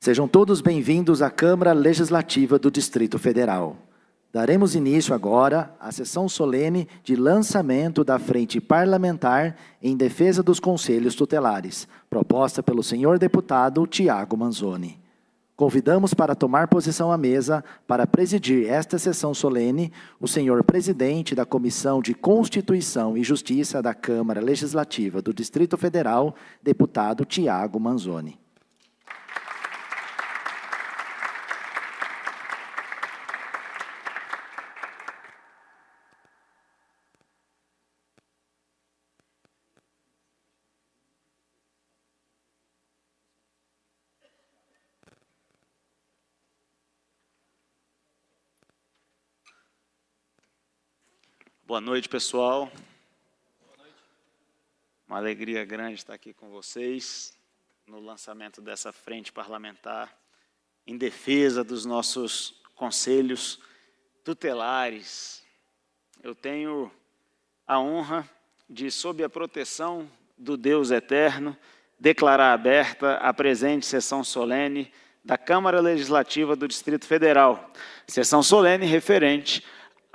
Sejam todos bem-vindos à Câmara Legislativa do Distrito Federal. Daremos início agora à sessão solene de lançamento da Frente Parlamentar em Defesa dos Conselhos Tutelares, proposta pelo senhor deputado Tiago Manzoni. Convidamos para tomar posição à mesa para presidir esta sessão solene o senhor presidente da Comissão de Constituição e Justiça da Câmara Legislativa do Distrito Federal, deputado Tiago Manzoni. Boa noite, pessoal. Uma alegria grande estar aqui com vocês no lançamento dessa frente parlamentar em defesa dos nossos conselhos tutelares. Eu tenho a honra de, sob a proteção do Deus Eterno, declarar aberta a presente sessão solene da Câmara Legislativa do Distrito Federal. Sessão solene referente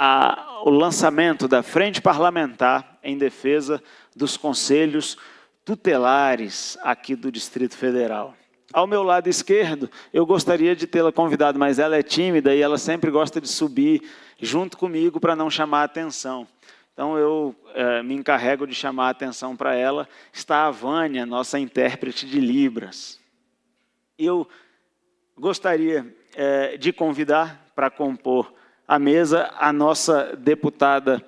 ao lançamento da Frente Parlamentar em defesa dos conselhos tutelares aqui do Distrito Federal. Ao meu lado esquerdo, eu gostaria de tê-la convidado, mas ela é tímida e ela sempre gosta de subir junto comigo para não chamar a atenção. Então, eu me encarrego de chamar a atenção para ela. Está a Vânia, nossa intérprete de Libras. Eu gostaria de convidar para compor a mesa a nossa deputada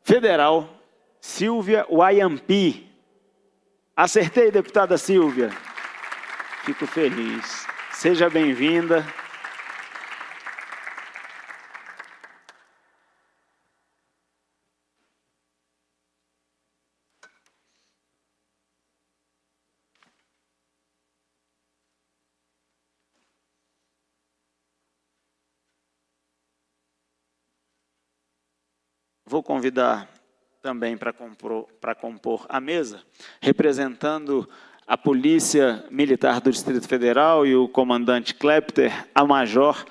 federal, Silvia Wayampi. Acertei, deputada Silvia? Fico feliz. Seja bem-vinda. Vou convidar também para compor a mesa, representando a Polícia Militar do Distrito Federal e o comandante Klepter, a Major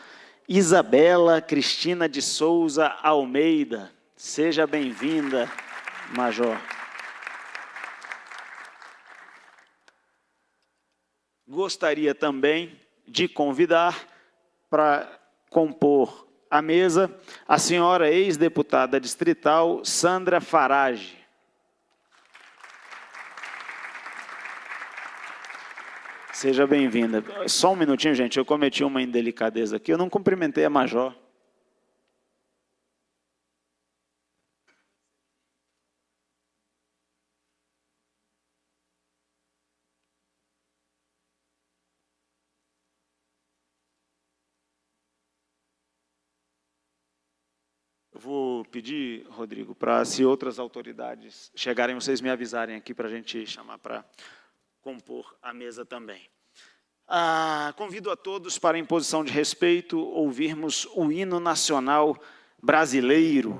Isabela Cristina de Souza Almeida. Seja bem-vinda, Major. Gostaria também de convidar para compor a mesa a senhora ex-deputada distrital Sandra Farage. Seja bem-vinda. Só um minutinho, gente, eu cometi uma indelicadeza aqui, eu não cumprimentei a Major. Vou pedir, Rodrigo, para se outras autoridades chegarem, vocês me avisarem aqui para a gente chamar para compor a mesa também. Convido a todos para, em posição de respeito, ouvirmos o hino nacional brasileiro.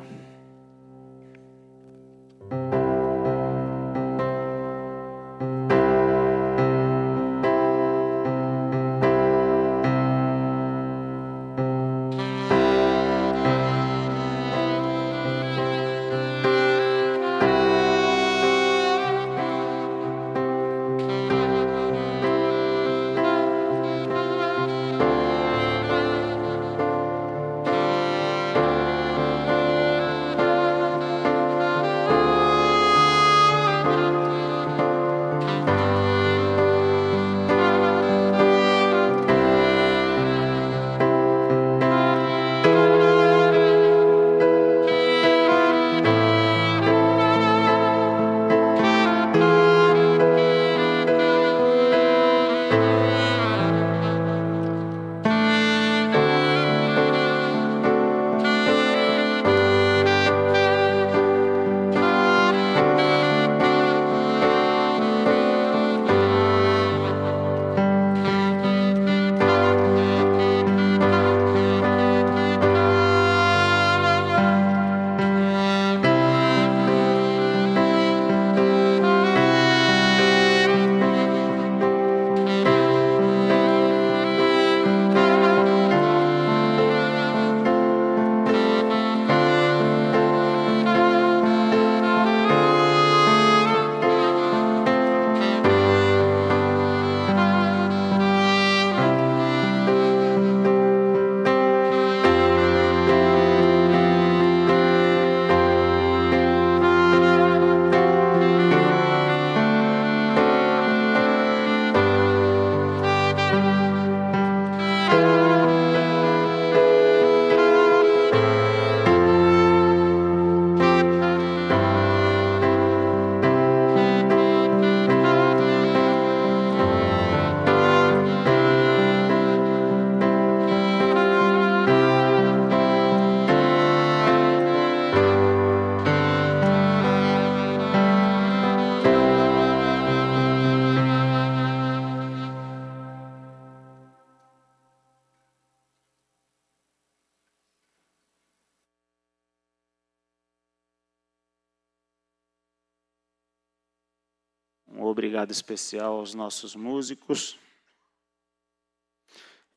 Um obrigado especial aos nossos músicos.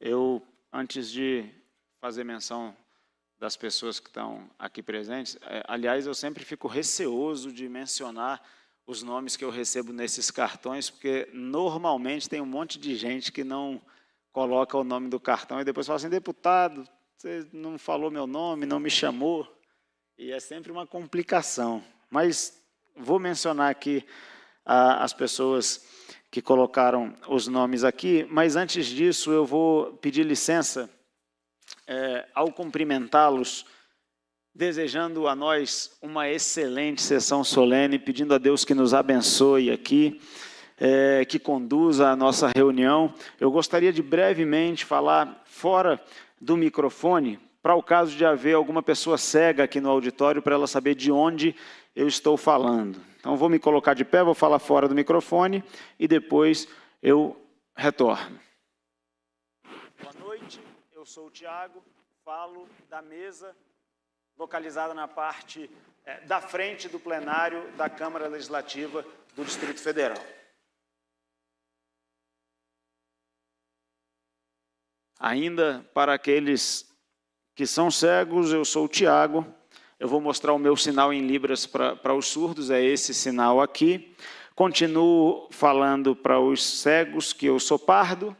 Eu, antes de fazer menção das pessoas que estão aqui presentes, aliás, eu sempre fico receoso de mencionar os nomes que eu recebo nesses cartões, porque normalmente tem um monte de gente que não coloca o nome do cartão e depois fala assim: deputado, você não falou meu nome, não me chamou, e é sempre uma complicação. Mas vou mencionar aqui as pessoas que colocaram os nomes aqui, mas antes disso eu vou pedir licença ao cumprimentá-los, desejando a nós uma excelente sessão solene, pedindo a Deus que nos abençoe aqui, que conduza a nossa reunião. Eu gostaria de brevemente falar fora do microfone, para o caso de haver alguma pessoa cega aqui no auditório, para ela saber de onde eu estou falando. Então, vou me colocar de pé, vou falar fora do microfone e depois eu retorno. Boa noite, eu sou o Tiago, falo da mesa localizada na parte da frente do plenário da Câmara Legislativa do Distrito Federal. Ainda para aqueles que são cegos, eu sou o Tiago. Eu vou mostrar o meu sinal em libras para os surdos, é esse sinal aqui. Continuo falando para os cegos que eu sou pardo,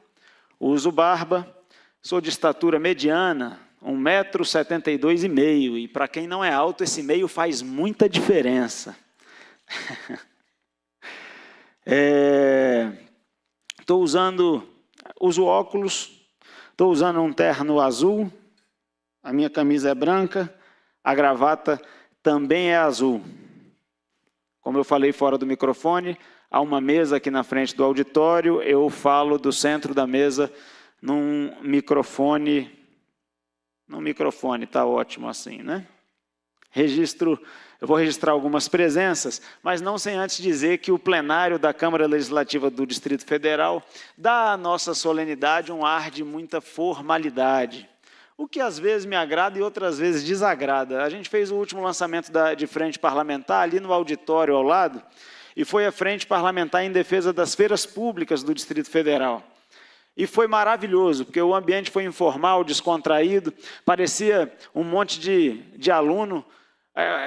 uso barba, sou de estatura mediana, 1,72 m, e para quem não é alto, esse meio faz muita diferença. Uso óculos, estou usando um terno azul, a minha camisa é branca, a gravata também é azul. Como eu falei fora do microfone, há uma mesa aqui na frente do auditório, eu falo do centro da mesa num microfone, está ótimo assim, né? Eu vou registrar algumas presenças, mas não sem antes dizer que o plenário da Câmara Legislativa do Distrito Federal dá à nossa solenidade um ar de muita formalidade, o que às vezes me agrada e outras vezes desagrada. A gente fez o último lançamento de frente parlamentar ali no auditório ao lado, e foi a frente parlamentar em defesa das feiras públicas do Distrito Federal. E foi maravilhoso, porque o ambiente foi informal, descontraído, parecia um monte de aluno,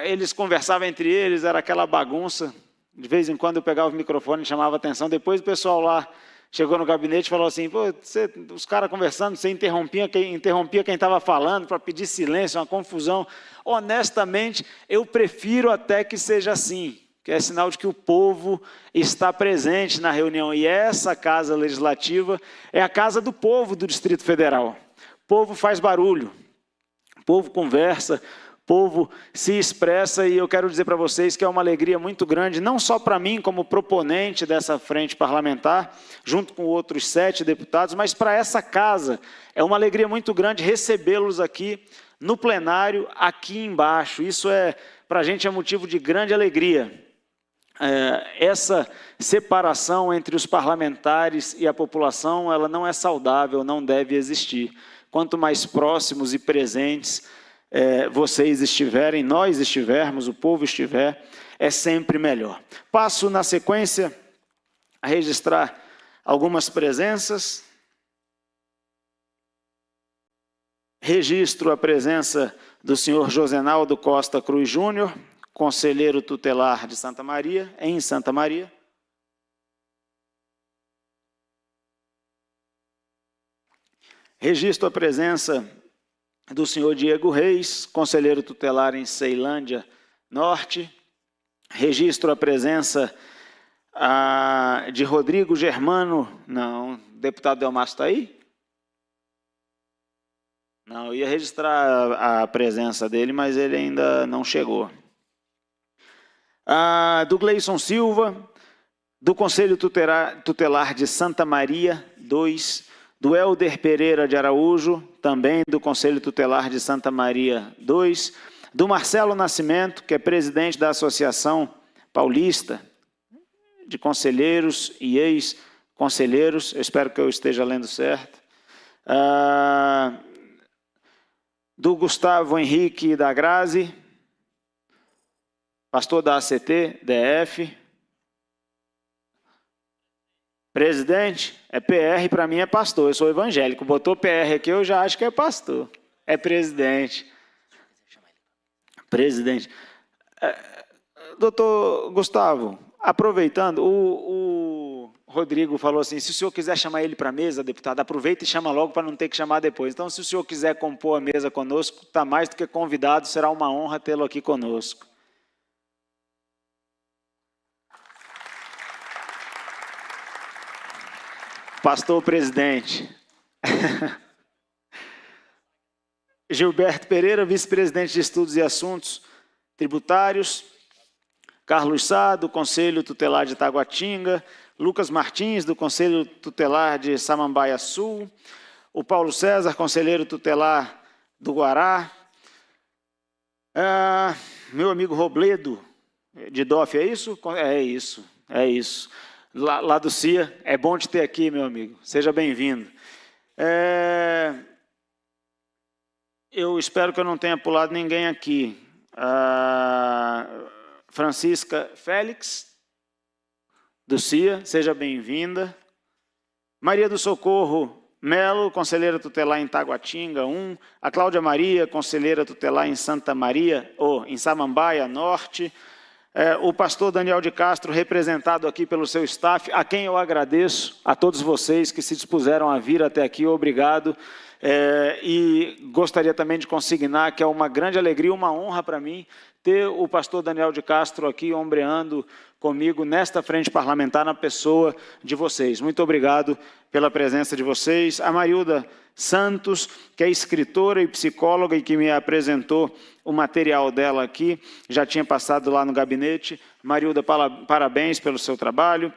eles conversavam entre eles, era aquela bagunça. De vez em quando eu pegava o microfone e chamava atenção, depois o pessoal lá chegou no gabinete e falou assim: pô, os caras conversando, você interrompia quem estava falando para pedir silêncio, uma confusão. Honestamente, eu prefiro até que seja assim, que é sinal de que o povo está presente na reunião. E essa Casa Legislativa é a casa do povo do Distrito Federal. O povo faz barulho, o povo conversa, o povo se expressa, e eu quero dizer para vocês que é uma alegria muito grande, não só para mim como proponente dessa frente parlamentar, junto com outros 7 deputados, mas para essa casa. É uma alegria muito grande recebê-los aqui no plenário, aqui embaixo. Isso para a gente é motivo de grande alegria. Essa separação entre os parlamentares e a população, ela não é saudável, não deve existir. Quanto mais próximos e presentes vocês estiverem, nós estivermos, o povo estiver, é sempre melhor. Passo na sequência a registrar algumas presenças. Registro a presença do senhor Josenaldo Costa Cruz Júnior, conselheiro tutelar de Santa Maria, em Santa Maria. Registro a presença do senhor Diego Reis, conselheiro tutelar em Ceilândia Norte. Registro a presença de Rodrigo Germano. Não, o deputado Delmasso está aí? Não, eu ia registrar a presença dele, mas ele ainda não chegou. Do Gleison Silva, do Conselho Tutelar de Santa Maria 2, do Helder Pereira de Araújo, também do Conselho Tutelar de Santa Maria 2, do Marcelo Nascimento, que é presidente da Associação Paulista de Conselheiros e Ex-Conselheiros, eu espero que eu esteja lendo certo, do Gustavo Henrique da Grazi, pastor da ACT, DF, Presidente, é PR, para mim é pastor, eu sou evangélico. Botou PR aqui, eu já acho que é pastor. É presidente. Presidente. Doutor Gustavo, aproveitando, o Rodrigo falou assim, se o senhor quiser chamar ele para a mesa, deputado, aproveita e chama logo para não ter que chamar depois. Então, se o senhor quiser compor a mesa conosco, está mais do que convidado, será uma honra tê-lo aqui conosco. Pastor presidente. Gilberto Pereira, vice-presidente de Estudos e Assuntos Tributários. Carlos Sá, do Conselho Tutelar de Taguatinga. Lucas Martins, do Conselho Tutelar de Samambaia Sul. O Paulo César, conselheiro tutelar do Guará. Meu amigo Robledo, de DOF, é isso? É isso, é isso. Lá do CIA, é bom te ter aqui, meu amigo. Seja bem-vindo. Eu espero que eu não tenha pulado ninguém aqui. Francisca Félix, do CIA, seja bem-vinda. Maria do Socorro Melo, conselheira tutelar em Taguatinga 1. A Cláudia Maria, conselheira tutelar em Santa Maria, em Samambaia Norte. O pastor Daniel de Castro, representado aqui pelo seu staff, a quem eu agradeço, a todos vocês que se dispuseram a vir até aqui, obrigado. E gostaria também de consignar que é uma grande alegria, uma honra para mim, ter o pastor Daniel de Castro aqui ombreando comigo nesta frente parlamentar na pessoa de vocês. Muito obrigado pela presença de vocês. A Marilda Santos, que é escritora e psicóloga e que me apresentou o material dela aqui, já tinha passado lá no gabinete. Marilda, parabéns pelo seu trabalho.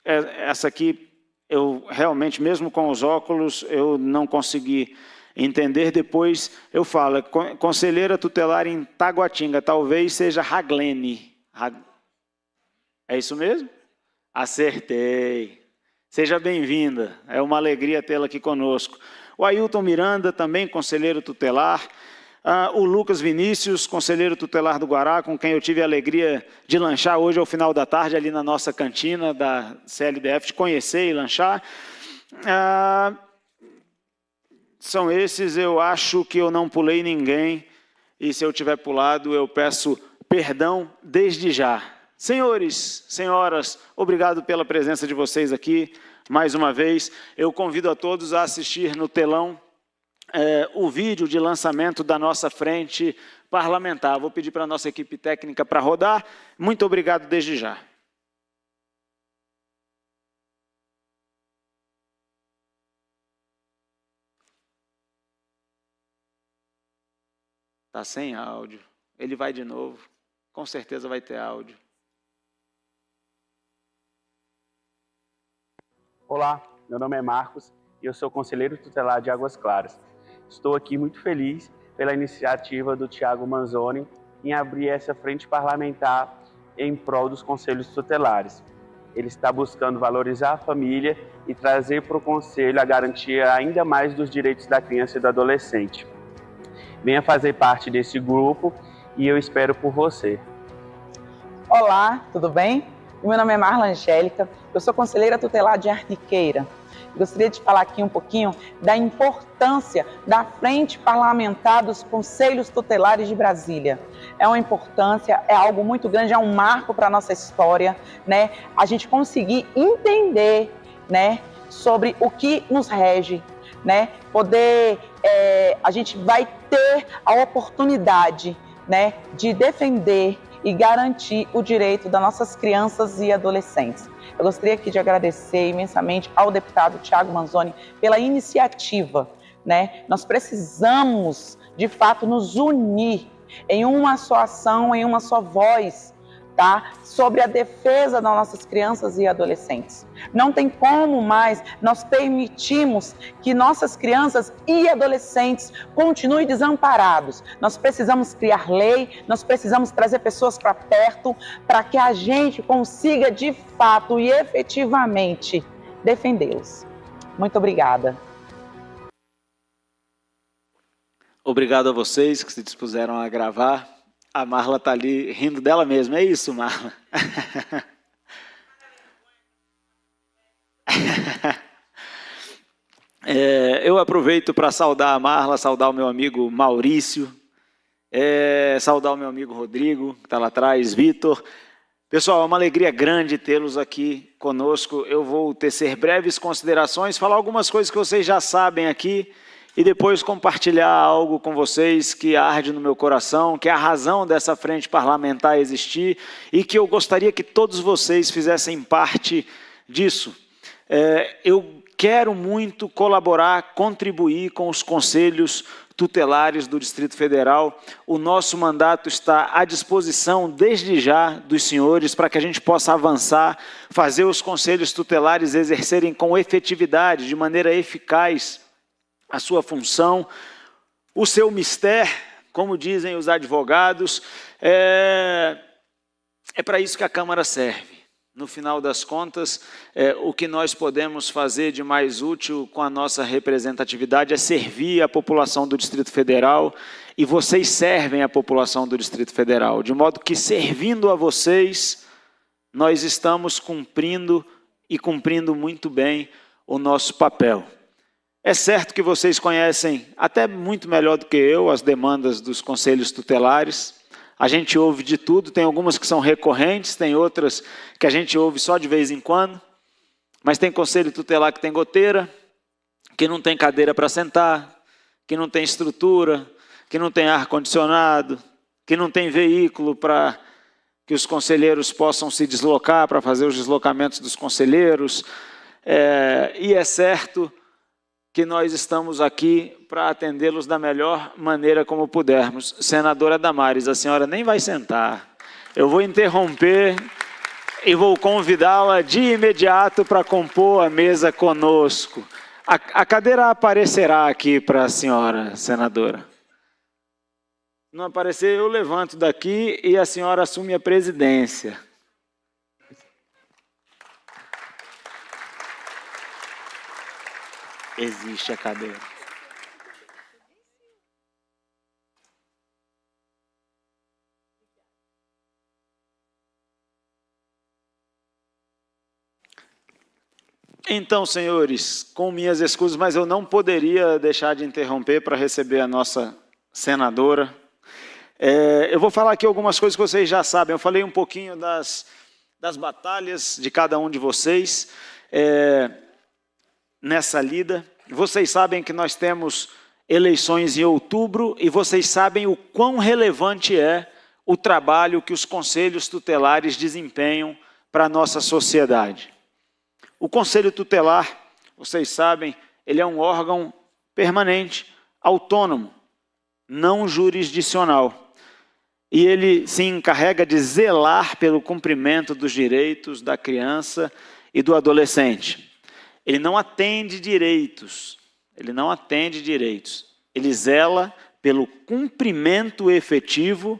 Essa aqui, eu realmente, mesmo com os óculos, eu não consegui entender. Depois eu falo, conselheira tutelar em Taguatinga, talvez seja Raglene. É isso mesmo? Acertei. Seja bem-vinda, é uma alegria tê-la aqui conosco. O Ailton Miranda, também conselheiro tutelar. O Lucas Vinícius, conselheiro tutelar do Guará, com quem eu tive a alegria de lanchar hoje ao final da tarde, ali na nossa cantina da CLDF, de conhecer e lanchar. São esses, eu acho que eu não pulei ninguém, e se eu tiver pulado, eu peço perdão desde já. Senhores, senhoras, obrigado pela presença de vocês aqui, mais uma vez. Eu convido a todos a assistir no telão o vídeo de lançamento da nossa frente parlamentar. Vou pedir para a nossa equipe técnica para rodar. Muito obrigado desde já. Está sem áudio. Ele vai de novo. Com certeza vai ter áudio. Olá, meu nome é Marcos e eu sou conselheiro tutelar de Águas Claras. Estou aqui muito feliz pela iniciativa do Thiago Manzoni em abrir essa frente parlamentar em prol dos conselhos tutelares. Ele está buscando valorizar a família e trazer para o conselho a garantia ainda mais dos direitos da criança e do adolescente. Venha fazer parte desse grupo e eu espero por você. Olá, tudo bem? Meu nome é Marla Angélica, eu sou conselheira tutelar de Arniqueira. Gostaria de falar aqui um pouquinho da importância da Frente Parlamentar dos Conselhos Tutelares de Brasília. É uma importância, é algo muito grande, é um marco para a nossa história, né? A gente conseguir entender, né, sobre o que nos rege, né? A gente vai ter a oportunidade, né, de defender e garantir o direito das nossas crianças e adolescentes. Eu gostaria aqui de agradecer imensamente ao deputado Thiago Manzoni pela iniciativa, né? Nós precisamos, de fato, nos unir em uma só ação, em uma só voz, tá? Sobre a defesa das nossas crianças e adolescentes. Não tem como mais nós permitirmos que nossas crianças e adolescentes continuem desamparados. Nós precisamos criar lei, nós precisamos trazer pessoas para perto, para que a gente consiga de fato e efetivamente defendê-los. Muito obrigada. Obrigado a vocês que se dispuseram a gravar. A Marla está ali rindo dela mesma, é isso, Marla? Eu aproveito para saudar a Marla, saudar o meu amigo Maurício, saudar o meu amigo Rodrigo, que está lá atrás, Vitor. Pessoal, é uma alegria grande tê-los aqui conosco. Eu vou tecer breves considerações, falar algumas coisas que vocês já sabem aqui e depois compartilhar algo com vocês que arde no meu coração, que é a razão dessa frente parlamentar existir e que eu gostaria que todos vocês fizessem parte disso. Eu quero muito colaborar, contribuir com os conselhos tutelares do Distrito Federal. O nosso mandato está à disposição, desde já, dos senhores, para que a gente possa avançar, fazer os conselhos tutelares exercerem com efetividade, de maneira eficaz, a sua função, o seu mistério, como dizem os advogados, é para isso que a Câmara serve. No final das contas, o que nós podemos fazer de mais útil com a nossa representatividade é servir a população do Distrito Federal, e vocês servem a população do Distrito Federal, de modo que, servindo a vocês, nós estamos cumprindo e cumprindo muito bem o nosso papel. É certo que vocês conhecem, até muito melhor do que eu, as demandas dos conselhos tutelares. A gente ouve de tudo, tem algumas que são recorrentes, tem outras que a gente ouve só de vez em quando, mas tem conselho tutelar que tem goteira, que não tem cadeira para sentar, que não tem estrutura, que não tem ar-condicionado, que não tem veículo para que os conselheiros possam se deslocar, para fazer os deslocamentos dos conselheiros. E é certo que nós estamos aqui para atendê-los da melhor maneira como pudermos. Senadora Damares, a senhora nem vai sentar. Eu vou interromper e vou convidá-la de imediato para compor a mesa conosco. A cadeira aparecerá aqui para a senhora, senadora. Não aparecer, eu levanto daqui e a senhora assume a presidência. Existe a cadeira. Então, senhores, com minhas excusas, mas eu não poderia deixar de interromper para receber a nossa senadora. Eu vou falar aqui algumas coisas que vocês já sabem. Eu falei um pouquinho das batalhas de cada um de vocês. Nessa lida, vocês sabem que nós temos eleições em outubro e vocês sabem o quão relevante é o trabalho que os conselhos tutelares desempenham para a nossa sociedade. O Conselho Tutelar, vocês sabem, ele é um órgão permanente, autônomo, não jurisdicional. E ele se encarrega de zelar pelo cumprimento dos direitos da criança e do adolescente. Ele não atende direitos, ele zela pelo cumprimento efetivo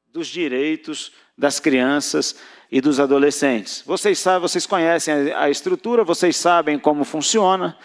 dos direitos das crianças e dos adolescentes. Vocês sabem, vocês conhecem a estrutura, vocês sabem como funciona.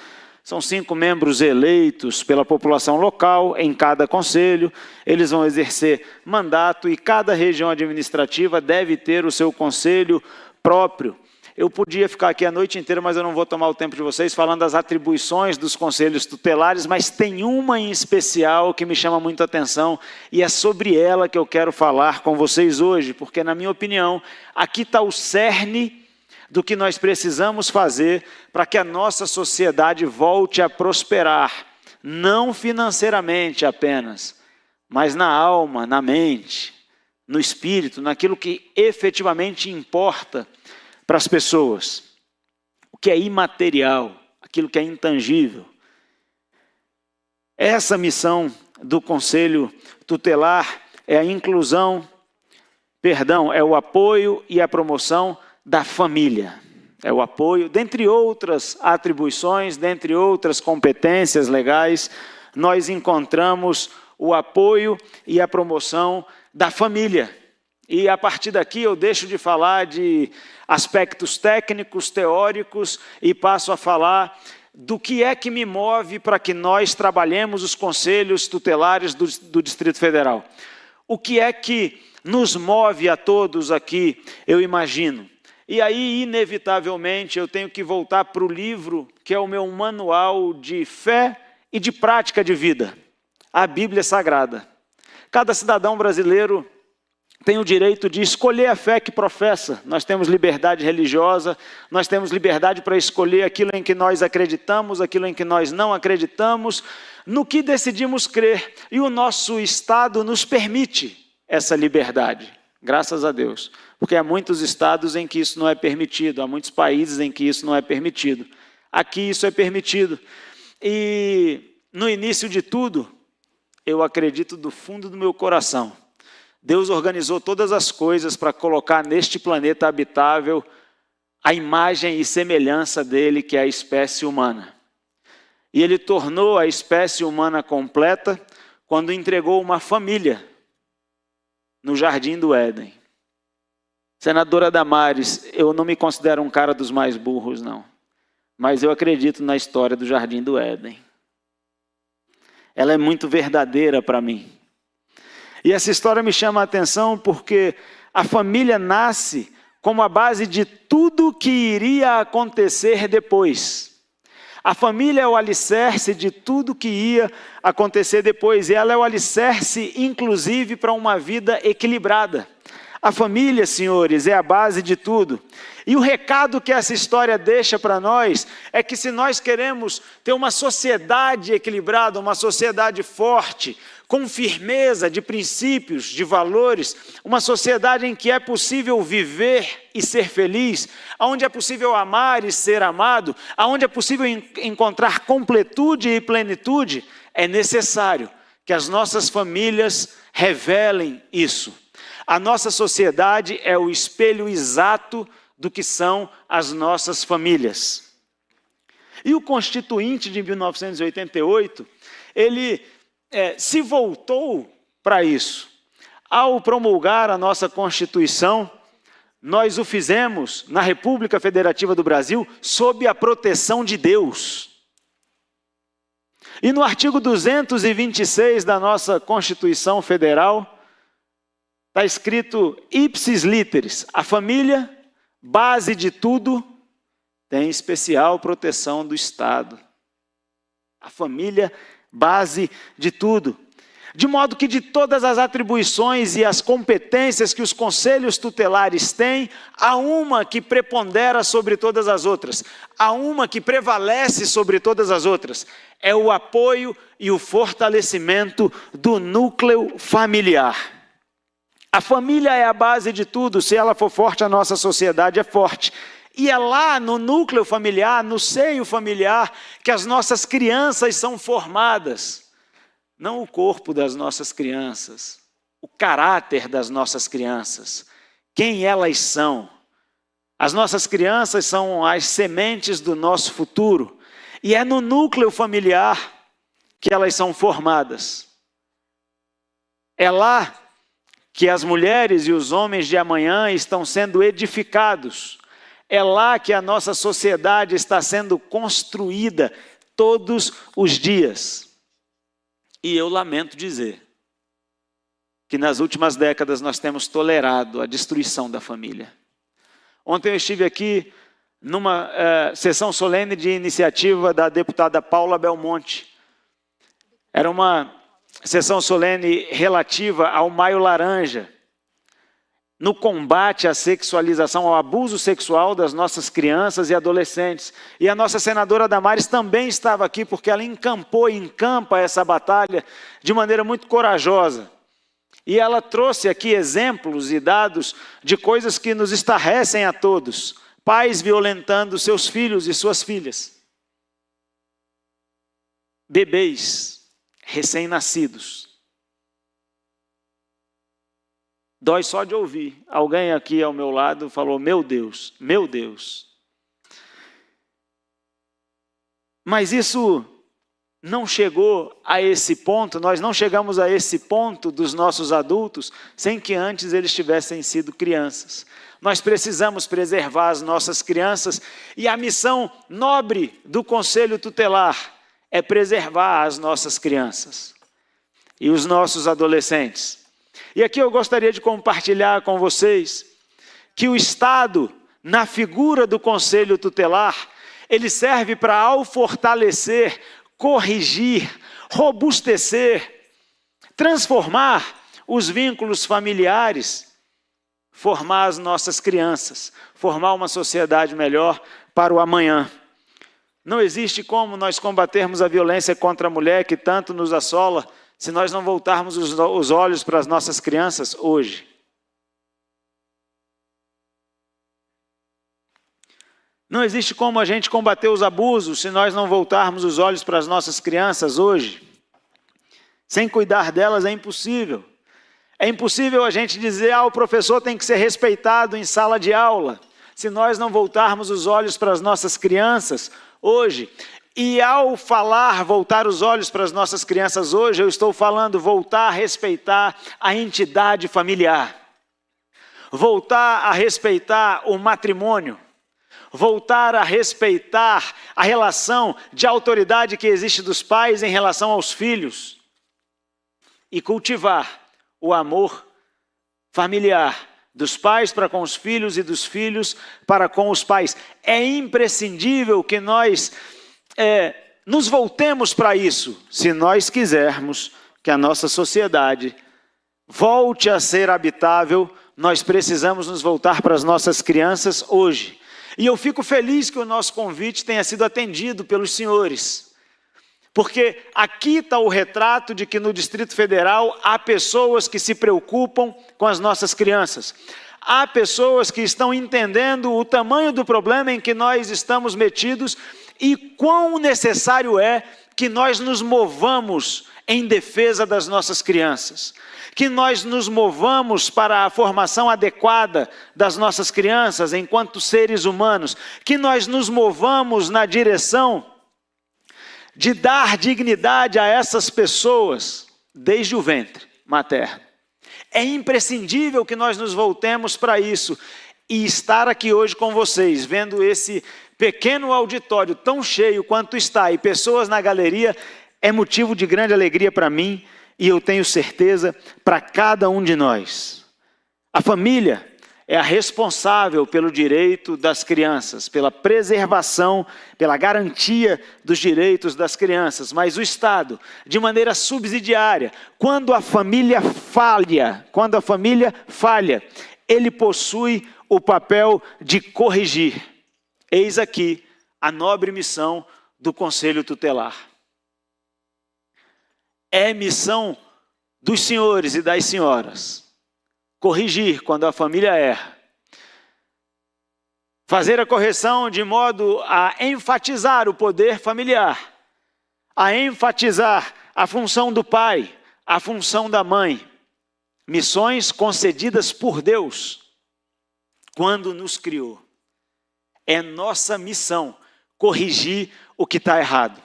São 5 membros eleitos pela população local em cada conselho. Eles vão exercer mandato e cada região administrativa deve ter o seu conselho próprio. Eu podia ficar aqui a noite inteira, mas eu não vou tomar o tempo de vocês falando das atribuições dos conselhos tutelares, mas tem uma em especial que me chama muito a atenção e é sobre ela que eu quero falar com vocês hoje, porque, na minha opinião, aqui está o cerne do que nós precisamos fazer para que a nossa sociedade volte a prosperar, não financeiramente apenas, mas na alma, na mente, no espírito, naquilo que efetivamente importa para as pessoas, o que é imaterial, aquilo que é intangível. Essa missão do Conselho Tutelar é a inclusão, é o apoio e a promoção da família. É o apoio, dentre outras atribuições, dentre outras competências legais, nós encontramos o apoio e a promoção da família. E a partir daqui eu deixo de falar de aspectos técnicos, teóricos, e passo a falar do que é que me move para que nós trabalhemos os conselhos tutelares do Distrito Federal. O que é que nos move a todos aqui, eu imagino? E aí, inevitavelmente, eu tenho que voltar para o livro que é o meu manual de fé e de prática de vida, a Bíblia Sagrada. Cada cidadão brasileiro tem o direito de escolher a fé que professa. Nós temos liberdade religiosa, nós temos liberdade para escolher aquilo em que nós acreditamos, aquilo em que nós não acreditamos, no que decidimos crer. E o nosso Estado nos permite essa liberdade, graças a Deus. Porque há muitos estados em que isso não é permitido, há muitos países em que isso não é permitido. Aqui isso é permitido. E no início de tudo, eu acredito do fundo do meu coração, Deus organizou todas as coisas para colocar neste planeta habitável a imagem e semelhança dele, que é a espécie humana. E ele tornou a espécie humana completa quando entregou uma família no Jardim do Éden. Senadora Damares, eu não me considero um cara dos mais burros, não. Mas eu acredito na história do Jardim do Éden. Ela é muito verdadeira para mim. E essa história me chama a atenção porque a família nasce como a base de tudo que iria acontecer depois. A família é o alicerce de tudo que ia acontecer depois. E ela é o alicerce, inclusive, para uma vida equilibrada. A família, senhores, é a base de tudo. E o recado que essa história deixa para nós é que se nós queremos ter uma sociedade equilibrada, uma sociedade forte, com firmeza de princípios, de valores, uma sociedade em que é possível viver e ser feliz, onde é possível amar e ser amado, onde é possível encontrar completude e plenitude, é necessário que as nossas famílias revelem isso. A nossa sociedade é o espelho exato do que são as nossas famílias. E o Constituinte de 1988, ele se voltou para isso. Ao promulgar a nossa Constituição, nós o fizemos na República Federativa do Brasil sob a proteção de Deus. E no artigo 226 da nossa Constituição Federal, está escrito ipsis literis, a família, base de tudo, tem especial proteção do Estado. A família, base de tudo. De modo que de todas as atribuições e as competências que os conselhos tutelares têm, há uma que prepondera sobre todas as outras, há uma que prevalece sobre todas as outras, é o apoio e o fortalecimento do núcleo familiar. A família é a base de tudo, se ela for forte, a nossa sociedade é forte. E é lá no núcleo familiar, no seio familiar, que as nossas crianças são formadas. Não o corpo das nossas crianças, o caráter das nossas crianças, quem elas são. As nossas crianças são as sementes do nosso futuro. E é no núcleo familiar que elas são formadas. É lá que as mulheres e os homens de amanhã estão sendo edificados. É lá que a nossa sociedade está sendo construída todos os dias. E eu lamento dizer que nas últimas décadas nós temos tolerado a destruição da família. Ontem eu estive aqui numa sessão solene de iniciativa da deputada Paula Belmonte. Era uma sessão solene relativa ao Maio Laranja, no combate à sexualização, ao abuso sexual das nossas crianças e adolescentes. E a nossa senadora Damares também estava aqui, porque ela encampou e encampa essa batalha de maneira muito corajosa. E ela trouxe aqui exemplos e dados de coisas que nos estarrecem a todos. Pais violentando seus filhos e suas filhas. Bebês recém-nascidos. Dói só de ouvir. Alguém aqui ao meu lado falou, meu Deus, meu Deus. Mas isso não chegou a esse ponto, nós não chegamos a esse ponto dos nossos adultos sem que antes eles tivessem sido crianças. Nós precisamos preservar as nossas crianças e a missão nobre do Conselho Tutelar é preservar as nossas crianças e os nossos adolescentes. E aqui eu gostaria de compartilhar com vocês que o Estado na figura do conselho tutelar, ele serve para ao fortalecer, corrigir, robustecer, transformar os vínculos familiares, formar as nossas crianças, formar uma sociedade melhor para o amanhã. Não existe como nós combatermos a violência contra a mulher que tanto nos assola se nós não voltarmos os olhos para as nossas crianças hoje. Não existe como a gente combater os abusos se nós não voltarmos os olhos para as nossas crianças hoje. Sem cuidar delas é impossível. É impossível a gente dizer, o professor tem que ser respeitado em sala de aula, se nós não voltarmos os olhos para as nossas crianças hoje. E ao falar voltar os olhos para as nossas crianças hoje, eu estou falando voltar a respeitar a entidade familiar, voltar a respeitar o matrimônio, voltar a respeitar a relação de autoridade que existe dos pais em relação aos filhos e cultivar o amor familiar dos pais para com os filhos e dos filhos para com os pais. É imprescindível que nós nos voltemos para isso, se nós quisermos que a nossa sociedade volte a ser habitável. Nós precisamos nos voltar para as nossas crianças hoje. E eu fico feliz que o nosso convite tenha sido atendido pelos senhores, porque aqui está o retrato de que no Distrito Federal há pessoas que se preocupam com as nossas crianças. Há pessoas que estão entendendo o tamanho do problema em que nós estamos metidos e quão necessário é que nós nos movamos em defesa das nossas crianças, que nós nos movamos para a formação adequada das nossas crianças enquanto seres humanos, que nós nos movamos na direção de dar dignidade a essas pessoas desde o ventre materno. É imprescindível que nós nos voltemos para isso e estar aqui hoje com vocês, vendo esse pequeno auditório tão cheio quanto está e pessoas na galeria, é motivo de grande alegria para mim e eu tenho certeza para cada um de nós. A família é a responsável pelo direito das crianças, pela preservação, pela garantia dos direitos das crianças, mas o Estado, de maneira subsidiária, quando a família falha, ele possui o papel de corrigir. Eis aqui a nobre missão do Conselho Tutelar. É missão dos senhores e das senhoras corrigir quando a família erra, fazer a correção de modo a enfatizar o poder familiar, a enfatizar a função do pai, a função da mãe, missões concedidas por Deus quando nos criou. É nossa missão corrigir o que está errado.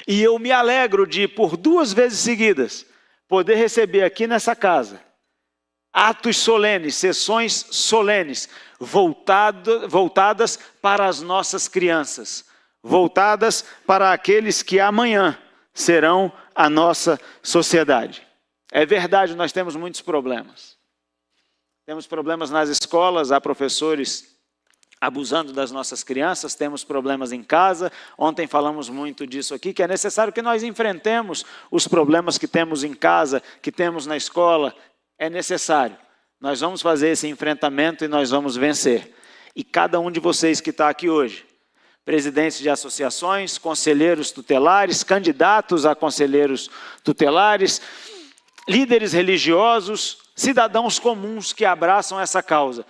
E eu me alegro de, por 2 vezes seguidas, poder receber aqui nessa casa atos solenes, sessões solenes, voltadas para as nossas crianças, voltadas para aqueles que amanhã serão a nossa sociedade. É verdade, nós temos muitos problemas. Temos problemas nas escolas, há professores abusando das nossas crianças, temos problemas em casa. Ontem falamos muito disso aqui, que é necessário que nós enfrentemos os problemas que temos em casa, que temos na escola. É necessário. Nós vamos fazer esse enfrentamento e nós vamos vencer. E cada um de vocês que está aqui hoje, presidentes de associações, conselheiros tutelares, candidatos a conselheiros tutelares, líderes religiosos, cidadãos comuns que abraçam essa causa.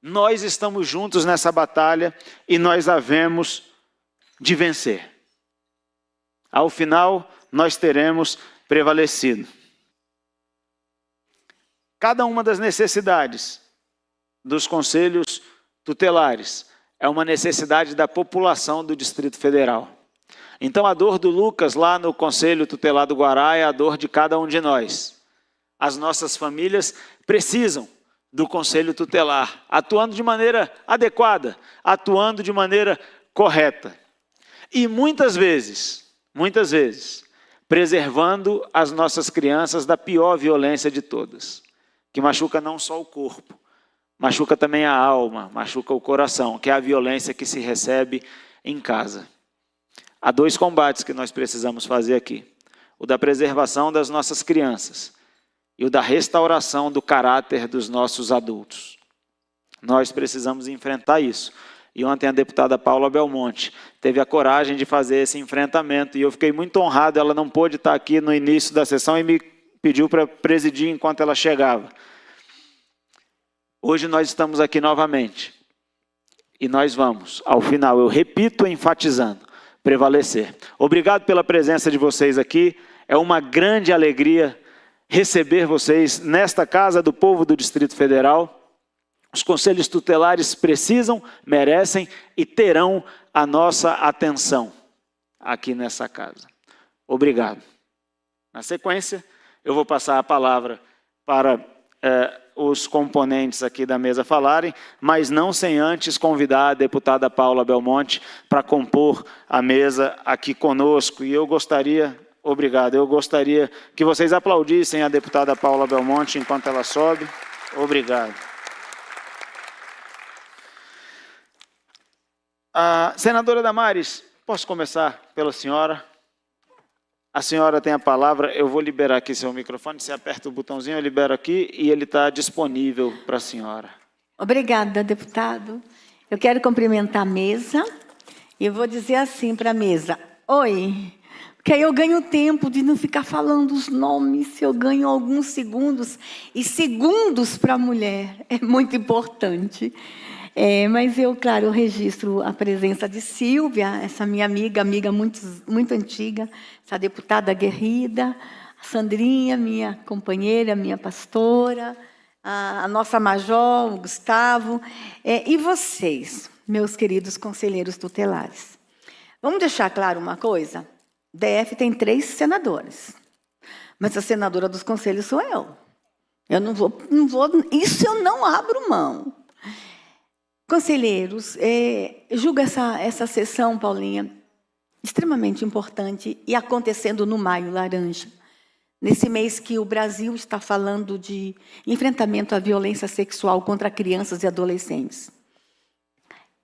Nós estamos juntos nessa batalha e nós havemos de vencer. Ao final, nós teremos prevalecido. Cada uma das necessidades dos conselhos tutelares é uma necessidade da população do Distrito Federal. Então a dor do Lucas lá no Conselho Tutelar do Guará é a dor de cada um de nós. As nossas famílias precisam do Conselho Tutelar, atuando de maneira adequada, atuando de maneira correta. E muitas vezes, preservando as nossas crianças da pior violência de todas, que machuca não só o corpo, machuca também a alma, machuca o coração, que é a violência que se recebe em casa. Há 2 combates que nós precisamos fazer aqui. O da preservação das nossas crianças e o da restauração do caráter dos nossos adultos. Nós precisamos enfrentar isso. E ontem a deputada Paula Belmonte teve a coragem de fazer esse enfrentamento. E eu fiquei muito honrado, ela não pôde estar aqui no início da sessão e me pediu para presidir enquanto ela chegava. Hoje nós estamos aqui novamente. E nós vamos, ao final, eu repito enfatizando, prevalecer. Obrigado pela presença de vocês aqui. É uma grande alegria receber vocês nesta casa do povo do Distrito Federal. Os conselhos tutelares precisam, merecem e terão a nossa atenção aqui nessa casa. Obrigado. Na sequência, eu vou passar a palavra para os componentes aqui da mesa falarem, mas não sem antes convidar a deputada Paula Belmonte para compor a mesa aqui conosco. E eu gostaria, obrigado, eu gostaria que vocês aplaudissem a deputada Paula Belmonte enquanto ela sobe. Obrigado. Senadora Damares, posso começar pela senhora? A senhora tem a palavra, eu vou liberar aqui seu microfone, você aperta o botãozinho, eu libero aqui e ele está disponível para a senhora. Obrigada, deputado. Eu quero cumprimentar a mesa e eu vou dizer assim para a mesa, oi, porque aí eu ganho tempo de não ficar falando os nomes, eu ganho alguns segundos, e segundos para a mulher é muito importante. Mas eu, claro, eu registro a presença de Silvia, essa minha amiga muito antiga, essa deputada aguerrida, a Sandrinha, minha companheira, minha pastora, a nossa major, o Gustavo, e vocês, meus queridos conselheiros tutelares. Vamos deixar claro uma coisa? O DF tem 3 senadores, mas a senadora dos conselhos sou eu. Eu não vou, isso eu não abro mão. Conselheiros, julgo essa sessão, Paulinha, extremamente importante e acontecendo no Maio Laranja, nesse mês que o Brasil está falando de enfrentamento à violência sexual contra crianças e adolescentes.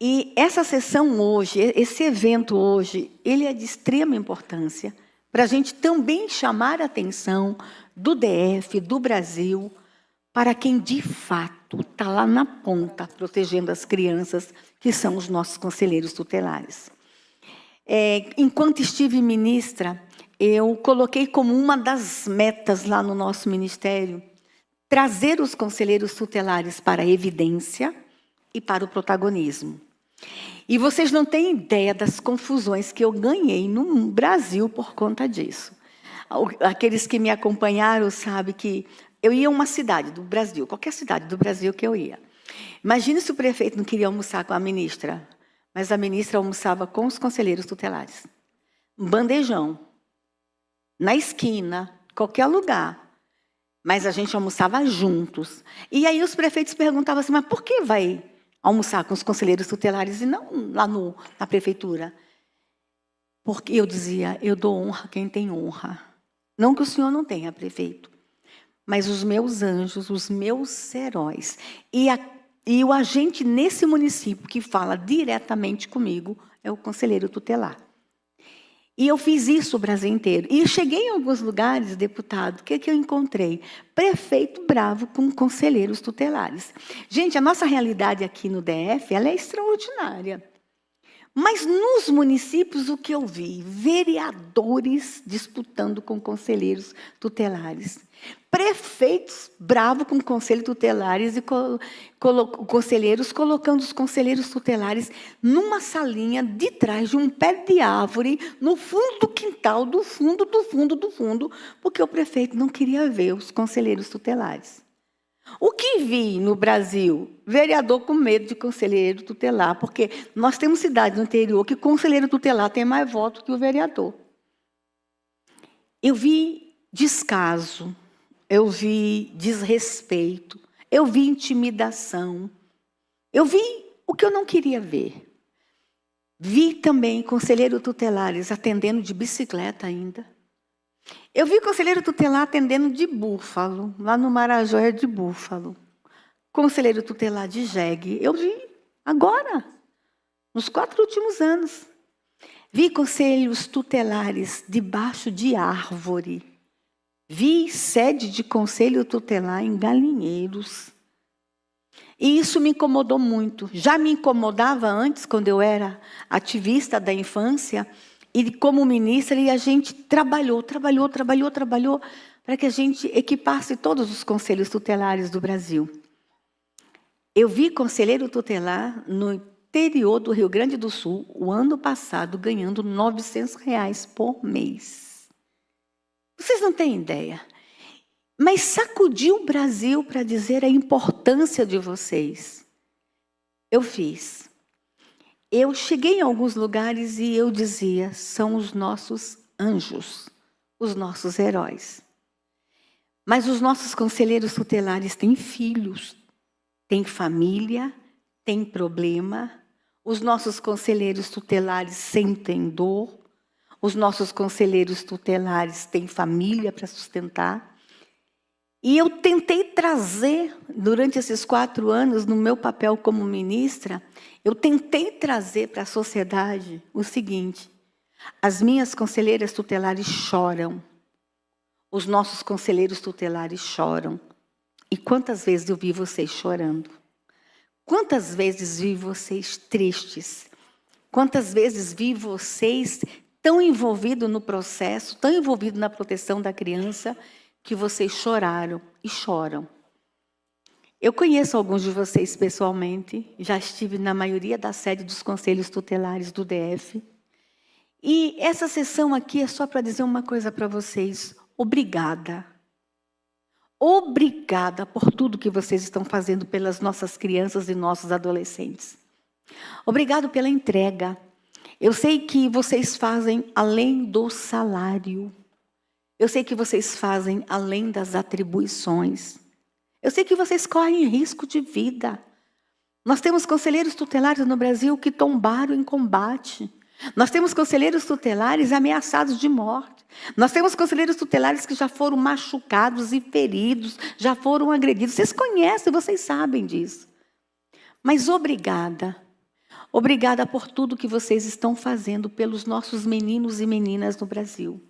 E essa sessão hoje, esse evento hoje, ele é de extrema importância para a gente também chamar a atenção do DF, do Brasil, para quem de fato está lá na ponta, protegendo as crianças, que são os nossos conselheiros tutelares. Enquanto estive ministra, eu coloquei como uma das metas lá no nosso ministério, trazer os conselheiros tutelares para a evidência e para o protagonismo. E vocês não têm ideia das confusões que eu ganhei no Brasil por conta disso. Aqueles que me acompanharam sabem que eu ia a uma cidade do Brasil, qualquer cidade do Brasil que eu ia. Imagine se o prefeito não queria almoçar com a ministra, mas a ministra almoçava com os conselheiros tutelares. Um bandejão, na esquina, qualquer lugar. Mas a gente almoçava juntos. E aí os prefeitos perguntavam assim, mas por que vai almoçar com os conselheiros tutelares e não lá na prefeitura? Porque eu dizia, eu dou honra a quem tem honra. Não que o senhor não tenha, prefeito. Mas os meus anjos, os meus heróis. E o agente nesse município que fala diretamente comigo é o conselheiro tutelar. E eu fiz isso o Brasil inteiro. E cheguei em alguns lugares, deputado, o que eu encontrei? Prefeito bravo com conselheiros tutelares. Gente, a nossa realidade aqui no DF, ela é extraordinária. Mas nos municípios, o que eu vi? Vereadores disputando com conselheiros tutelares. Prefeitos bravos com conselhos tutelares e conselheiros colocando os conselheiros tutelares numa salinha de trás de um pé de árvore, no fundo do quintal, do fundo, porque o prefeito não queria ver os conselheiros tutelares. O que vi no Brasil? Vereador com medo de conselheiro tutelar, porque nós temos cidades no interior que o conselheiro tutelar tem mais votos que o vereador. Eu vi descaso, eu vi desrespeito, eu vi intimidação, eu vi o que eu não queria ver. Vi também conselheiros tutelares atendendo de bicicleta ainda. Eu vi conselheiro tutelar atendendo de búfalo, lá no Marajó é de búfalo. conselheiro tutelar de jegue. Eu vi agora, nos 4 últimos anos. Vi conselhos tutelares debaixo de árvore. Vi sede de conselho tutelar em galinheiros. E isso me incomodou muito. Já me incomodava antes, quando eu era ativista da infância, e como ministra, e a gente trabalhou para que a gente equipasse todos os conselhos tutelares do Brasil. Eu vi conselheiro tutelar no interior do Rio Grande do Sul, o ano passado, ganhando R$ 900 por mês. Vocês não têm ideia. Mas sacudiu o Brasil para dizer a importância de vocês. Eu fiz. Eu cheguei em alguns lugares e eu dizia, são os nossos anjos, os nossos heróis. Mas os nossos conselheiros tutelares têm filhos, têm família, têm problema. Os nossos conselheiros tutelares sentem dor. Os nossos conselheiros tutelares têm família para sustentar. E eu tentei trazer, durante esses 4 anos, no meu papel como ministra, eu tentei trazer para a sociedade o seguinte: as minhas conselheiras tutelares choram, os nossos conselheiros tutelares choram. E quantas vezes eu vi vocês chorando? Quantas vezes vi vocês tristes? Quantas vezes vi vocês tão envolvidos no processo, tão envolvidos na proteção da criança, que vocês choraram e choram. Eu conheço alguns de vocês pessoalmente, já estive na maioria da sede dos conselhos tutelares do DF. E essa sessão aqui é só para dizer uma coisa para vocês. Obrigada. Obrigada por tudo que vocês estão fazendo pelas nossas crianças e nossos adolescentes. Obrigado pela entrega. Eu sei que vocês fazem além do salário. Eu sei que vocês fazem além das atribuições. Eu sei que vocês correm risco de vida. Nós temos conselheiros tutelares no Brasil que tombaram em combate. Nós temos conselheiros tutelares ameaçados de morte. Nós temos conselheiros tutelares que já foram machucados e feridos, já foram agredidos. Vocês conhecem, vocês sabem disso. Mas obrigada. Obrigada por tudo que vocês estão fazendo pelos nossos meninos e meninas no Brasil.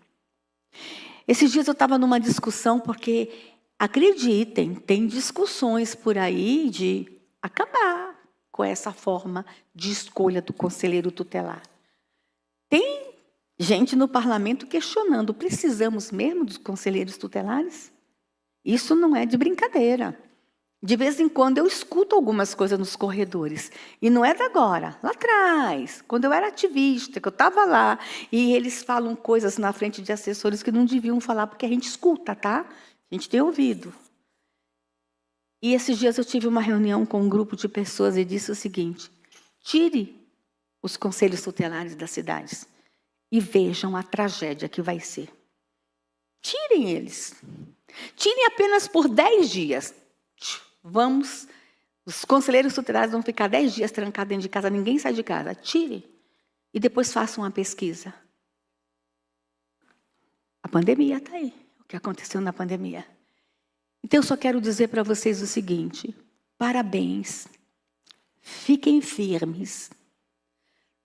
Esses dias eu estava numa discussão, porque, acreditem, tem discussões por aí de acabar com essa forma de escolha do conselheiro tutelar. Tem gente no parlamento questionando, precisamos mesmo dos conselheiros tutelares? Isso não é de brincadeira. De vez em quando eu escuto algumas coisas nos corredores. E não é de agora, lá atrás, quando eu era ativista, que eu estava lá, e eles falam coisas na frente de assessores que não deviam falar, porque a gente escuta, tá? A gente tem ouvido. E esses dias eu tive uma reunião com um grupo de pessoas e disse o seguinte: tire os conselhos tutelares das cidades e vejam a tragédia que vai ser. Tirem eles. Tirem apenas por 10 dias. Os conselheiros tutelares vão ficar 10 dias trancados dentro de casa, ninguém sai de casa. Tirem. E depois façam uma pesquisa. A pandemia está aí. O que aconteceu na pandemia. Então, eu só quero dizer para vocês o seguinte: parabéns. Fiquem firmes.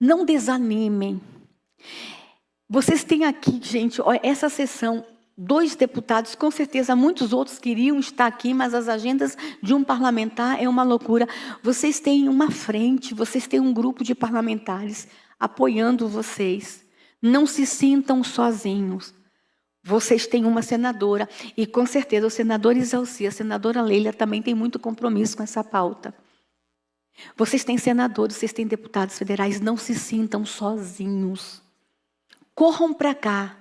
Não desanimem. Vocês têm aqui, gente, essa sessão, 2 deputados, com certeza muitos outros queriam estar aqui, mas as agendas de um parlamentar é uma loucura. Vocês têm uma frente, vocês têm um grupo de parlamentares apoiando vocês. Não se sintam sozinhos. Vocês têm uma senadora, e com certeza o senador Isalci, a senadora Leila também tem muito compromisso com essa pauta. Vocês têm senadores, vocês têm deputados federais, não se sintam sozinhos. Corram para cá.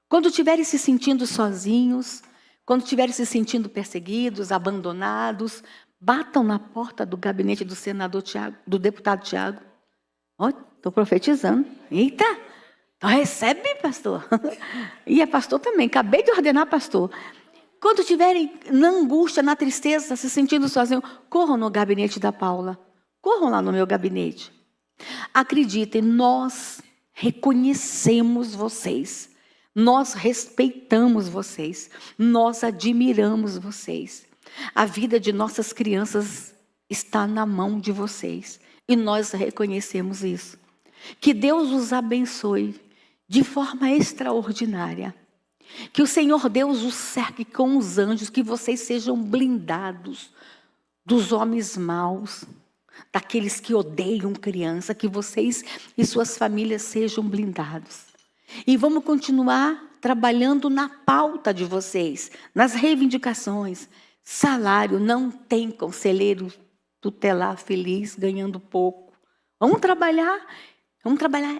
Quando estiverem se sentindo sozinhos, quando estiverem se sentindo perseguidos, abandonados, batam na porta do gabinete do senador Tiago, do deputado Tiago. Estou profetizando. Eita! Então recebe, pastor. E é pastor também. Acabei de ordenar pastor. Quando estiverem na angústia, na tristeza, se sentindo sozinhos, corram no gabinete da Paula. Corram lá no meu gabinete. Acreditem, nós reconhecemos vocês. Nós respeitamos vocês. Nós admiramos vocês. A vida de nossas crianças está na mão de vocês. E nós reconhecemos isso. Que Deus os abençoe de forma extraordinária. Que o Senhor Deus os cerque com os anjos, que vocês sejam blindados dos homens maus, daqueles que odeiam criança, que vocês e suas famílias sejam blindados. E vamos continuar trabalhando na pauta de vocês, nas reivindicações. Salário, não tem conselheiro tutelar feliz ganhando pouco. Vamos trabalhar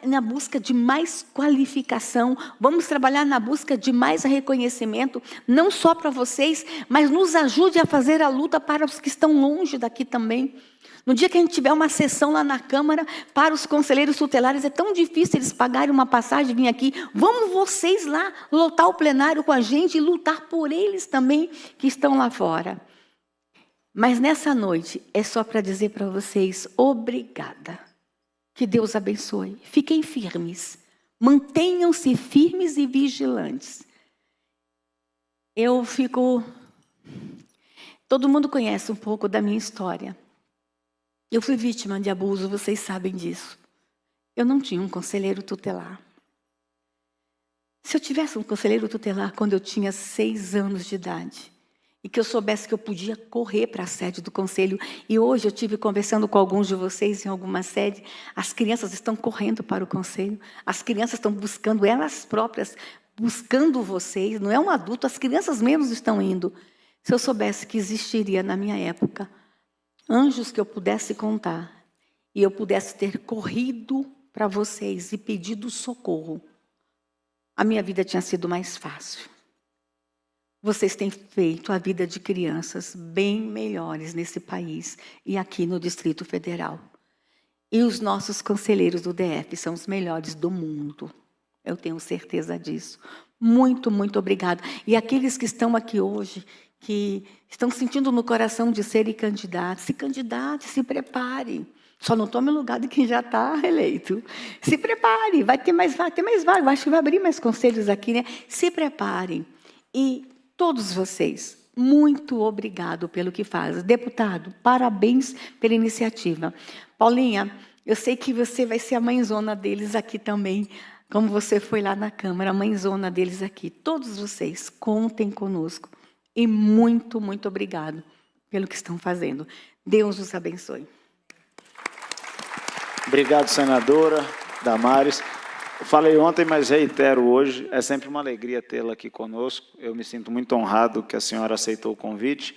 na busca de mais qualificação, vamos trabalhar na busca de mais reconhecimento, não só para vocês, mas nos ajude a fazer a luta para os que estão longe daqui também. No dia que a gente tiver uma sessão lá na Câmara, para os conselheiros tutelares, é tão difícil eles pagarem uma passagem e vir aqui. Vamos vocês lá lotar o plenário com a gente e lutar por eles também que estão lá fora. Mas nessa noite é só para dizer para vocês, obrigada. Que Deus abençoe. Fiquem firmes. Mantenham-se firmes e vigilantes. Todo mundo conhece um pouco da minha história. Eu fui vítima de abuso, vocês sabem disso. Eu não tinha um conselheiro tutelar. Se eu tivesse um conselheiro tutelar quando eu tinha 6 anos de idade, e que eu soubesse que eu podia correr para a sede do conselho, e hoje eu estive conversando com alguns de vocês em alguma sede, as crianças estão correndo para o conselho, as crianças estão buscando elas próprias, buscando vocês, não é um adulto, as crianças mesmo estão indo. Se eu soubesse que existiria na minha época anjos que eu pudesse contar, e eu pudesse ter corrido para vocês e pedido socorro, a minha vida tinha sido mais fácil. Vocês têm feito a vida de crianças bem melhores nesse país e aqui no Distrito Federal. E os nossos conselheiros do DF são os melhores do mundo. Eu tenho certeza disso. Muito, muito obrigada. E aqueles que estão aqui hoje, que estão sentindo no coração de serem candidatos, se candidate, se prepare. Só não tome o lugar de quem já está eleito. Se prepare, vai ter mais vaga. Eu acho que vai abrir mais conselhos aqui, né? Se preparem. E todos vocês, muito obrigado pelo que fazem. Deputado, parabéns pela iniciativa. Paulinha, eu sei que você vai ser a mãezona deles aqui também, como você foi lá na Câmara, a mãezona deles aqui. Todos vocês, contem conosco. E muito, muito obrigado pelo que estão fazendo. Deus os abençoe. Obrigado, senadora Damares. Eu falei ontem, mas reitero hoje, é sempre uma alegria tê-la aqui conosco. Eu me sinto muito honrado que a senhora aceitou o convite.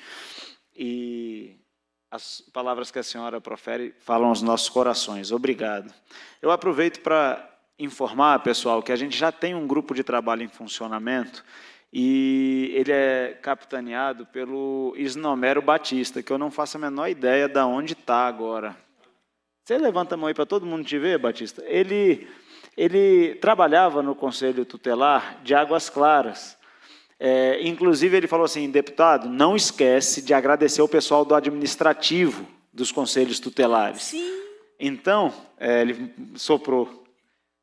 E as palavras que a senhora profere falam aos nossos corações. Obrigado. Eu aproveito para informar, pessoal, que a gente já tem um grupo de trabalho em funcionamento e ele é capitaneado pelo Isnomero Batista, que eu não faço a menor ideia de onde está agora. Você levanta a mão aí para todo mundo te ver, Batista? Ele trabalhava no Conselho Tutelar de Águas Claras. Inclusive, ele falou assim, deputado, não esquece de agradecer o pessoal do administrativo dos conselhos tutelares. Sim. Então, ele soprou.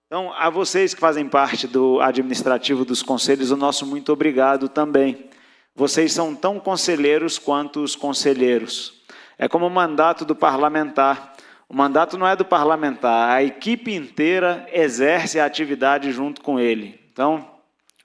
Então, a vocês que fazem parte do administrativo dos conselhos, o nosso muito obrigado também. Vocês são tão conselheiros quanto os conselheiros. É como o mandato do parlamentar. O mandato não é do parlamentar, a equipe inteira exerce a atividade junto com ele. Então,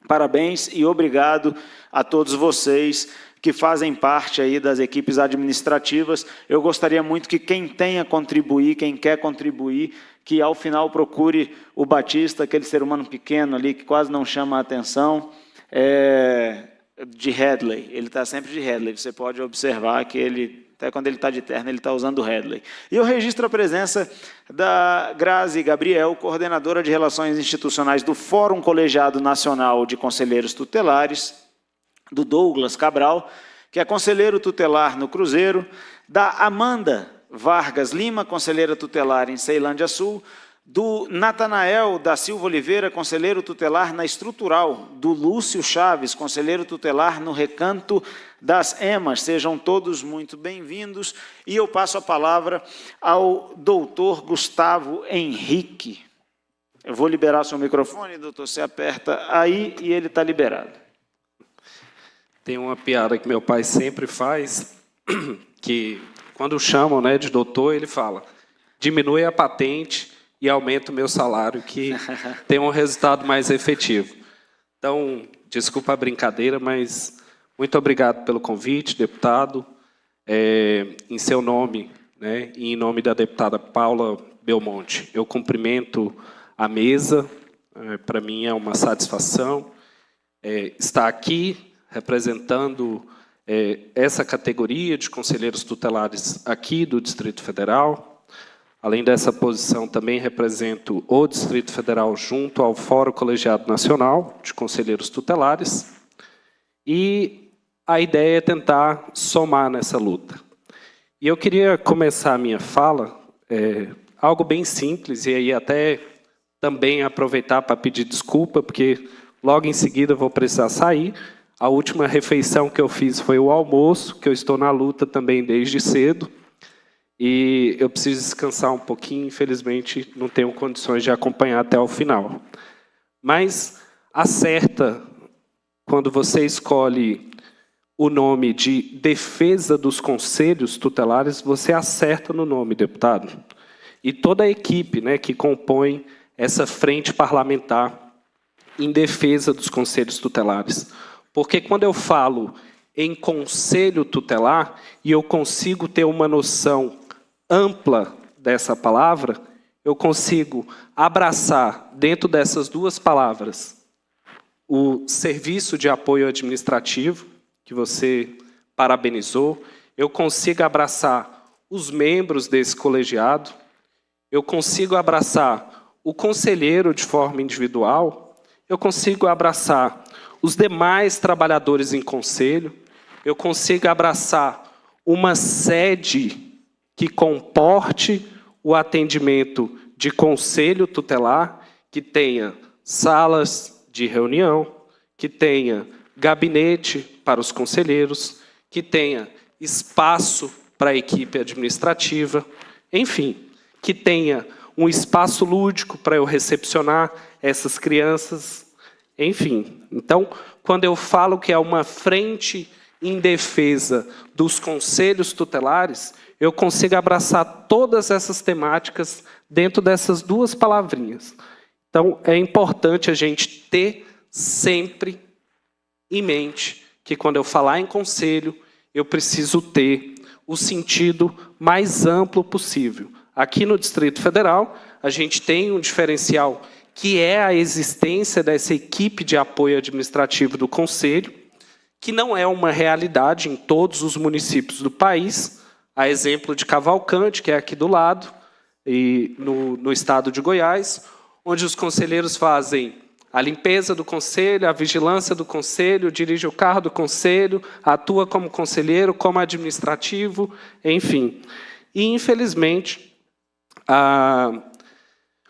parabéns e obrigado a todos vocês que fazem parte aí das equipes administrativas. Eu gostaria muito que quem tenha contribuir, quem quer contribuir, que ao final procure o Batista, aquele ser humano pequeno ali que quase não chama a atenção, de Headley. Ele está sempre de Headley. Você pode observar que ele, até quando ele está de terno, ele está usando Headley. E eu registro a presença da Grazi Gabriel, coordenadora de Relações Institucionais do Fórum Colegiado Nacional de Conselheiros Tutelares, do Douglas Cabral, que é conselheiro tutelar no Cruzeiro, da Amanda Vargas Lima, conselheira tutelar em Ceilândia Sul, do Natanael da Silva Oliveira, conselheiro tutelar na Estrutural, do Lúcio Chaves, conselheiro tutelar no Recanto das Emas. Sejam todos muito bem-vindos. E eu passo a palavra ao doutor Gustavo Henrique. Eu vou liberar seu microfone, doutor, você aperta aí e ele está liberado. Tem uma piada que meu pai sempre faz, que quando chamam, né, de doutor, ele fala: diminui a patente e aumenta o meu salário, que tem um resultado mais efetivo. Então, desculpa a brincadeira, mas muito obrigado pelo convite, deputado. Em seu nome, né, e em nome da deputada Paula Belmonte, eu cumprimento a mesa. Para mim é uma satisfação estar aqui representando essa categoria de conselheiros tutelares aqui do Distrito Federal. Além dessa posição, também represento o Distrito Federal junto ao Fórum Colegiado Nacional de Conselheiros Tutelares. E a ideia é tentar somar nessa luta. E eu queria começar a minha fala, algo bem simples, e aí até também aproveitar para pedir desculpa, porque logo em seguida eu vou precisar sair. A última refeição que eu fiz foi o almoço, que eu estou na luta também desde cedo. E eu preciso descansar um pouquinho, infelizmente não tenho condições de acompanhar até o final. Mas acerta, quando você escolhe o nome de defesa dos conselhos tutelares, você acerta no nome, deputado. E toda a equipe, né, que compõe essa frente parlamentar em defesa dos conselhos tutelares. Porque quando eu falo em conselho tutelar, e eu consigo ter uma noção ampla dessa palavra, eu consigo abraçar, dentro dessas duas palavras, o serviço de apoio administrativo, que você parabenizou, eu consigo abraçar os membros desse colegiado, eu consigo abraçar o conselheiro de forma individual, eu consigo abraçar os demais trabalhadores em conselho, eu consigo abraçar uma sede que comporte o atendimento de conselho tutelar, que tenha salas de reunião, que tenha gabinete para os conselheiros, que tenha espaço para a equipe administrativa, enfim, que tenha um espaço lúdico para eu recepcionar essas crianças, enfim. Então, quando eu falo que é uma frente em defesa dos conselhos tutelares, eu consigo abraçar todas essas temáticas dentro dessas duas palavrinhas. Então, é importante a gente ter sempre em mente que, quando eu falar em conselho, eu preciso ter o sentido mais amplo possível. Aqui no Distrito Federal, a gente tem um diferencial que é a existência dessa equipe de apoio administrativo do Conselho, que não é uma realidade em todos os municípios do país, a exemplo de Cavalcante, que é aqui do lado, e no estado de Goiás, onde os conselheiros fazem a limpeza do conselho, a vigilância do conselho, dirige o carro do conselho, atua como conselheiro, como administrativo, enfim. E, infelizmente,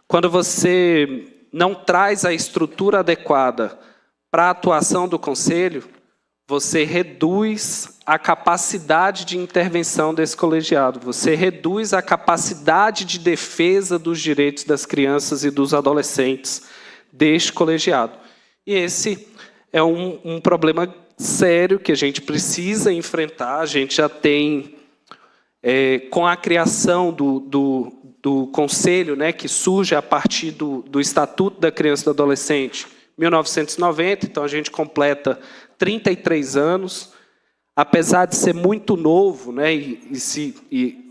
quando você não traz a estrutura adequada para a atuação do conselho, você reduz a capacidade de intervenção desse colegiado, você reduz a capacidade de defesa dos direitos das crianças e dos adolescentes deste colegiado. E esse é um problema sério que a gente precisa enfrentar. A gente já tem, com a criação do conselho, né, que surge a partir do Estatuto da Criança e do Adolescente, 1990, então a gente completa 33 anos, apesar de ser muito novo, né, e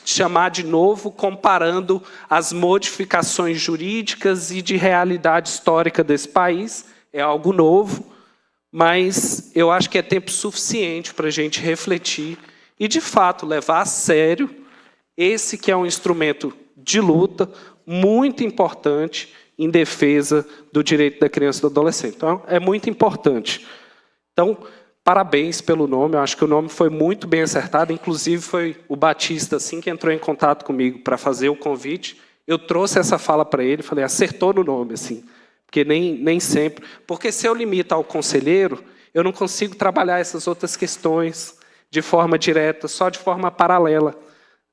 chamar de novo comparando as modificações jurídicas e de realidade histórica desse país, é algo novo, mas eu acho que é tempo suficiente para a gente refletir e, de fato, levar a sério esse que é um instrumento de luta muito importante em defesa do direito da criança e do adolescente. Então, é muito importante. Então, parabéns pelo nome, eu acho que o nome foi muito bem acertado, inclusive foi o Batista, assim que entrou em contato comigo para fazer o convite, eu trouxe essa fala para ele, falei, acertou no nome, assim, porque nem sempre, porque se eu limito ao conselheiro, eu não consigo trabalhar essas outras questões de forma direta, só de forma paralela,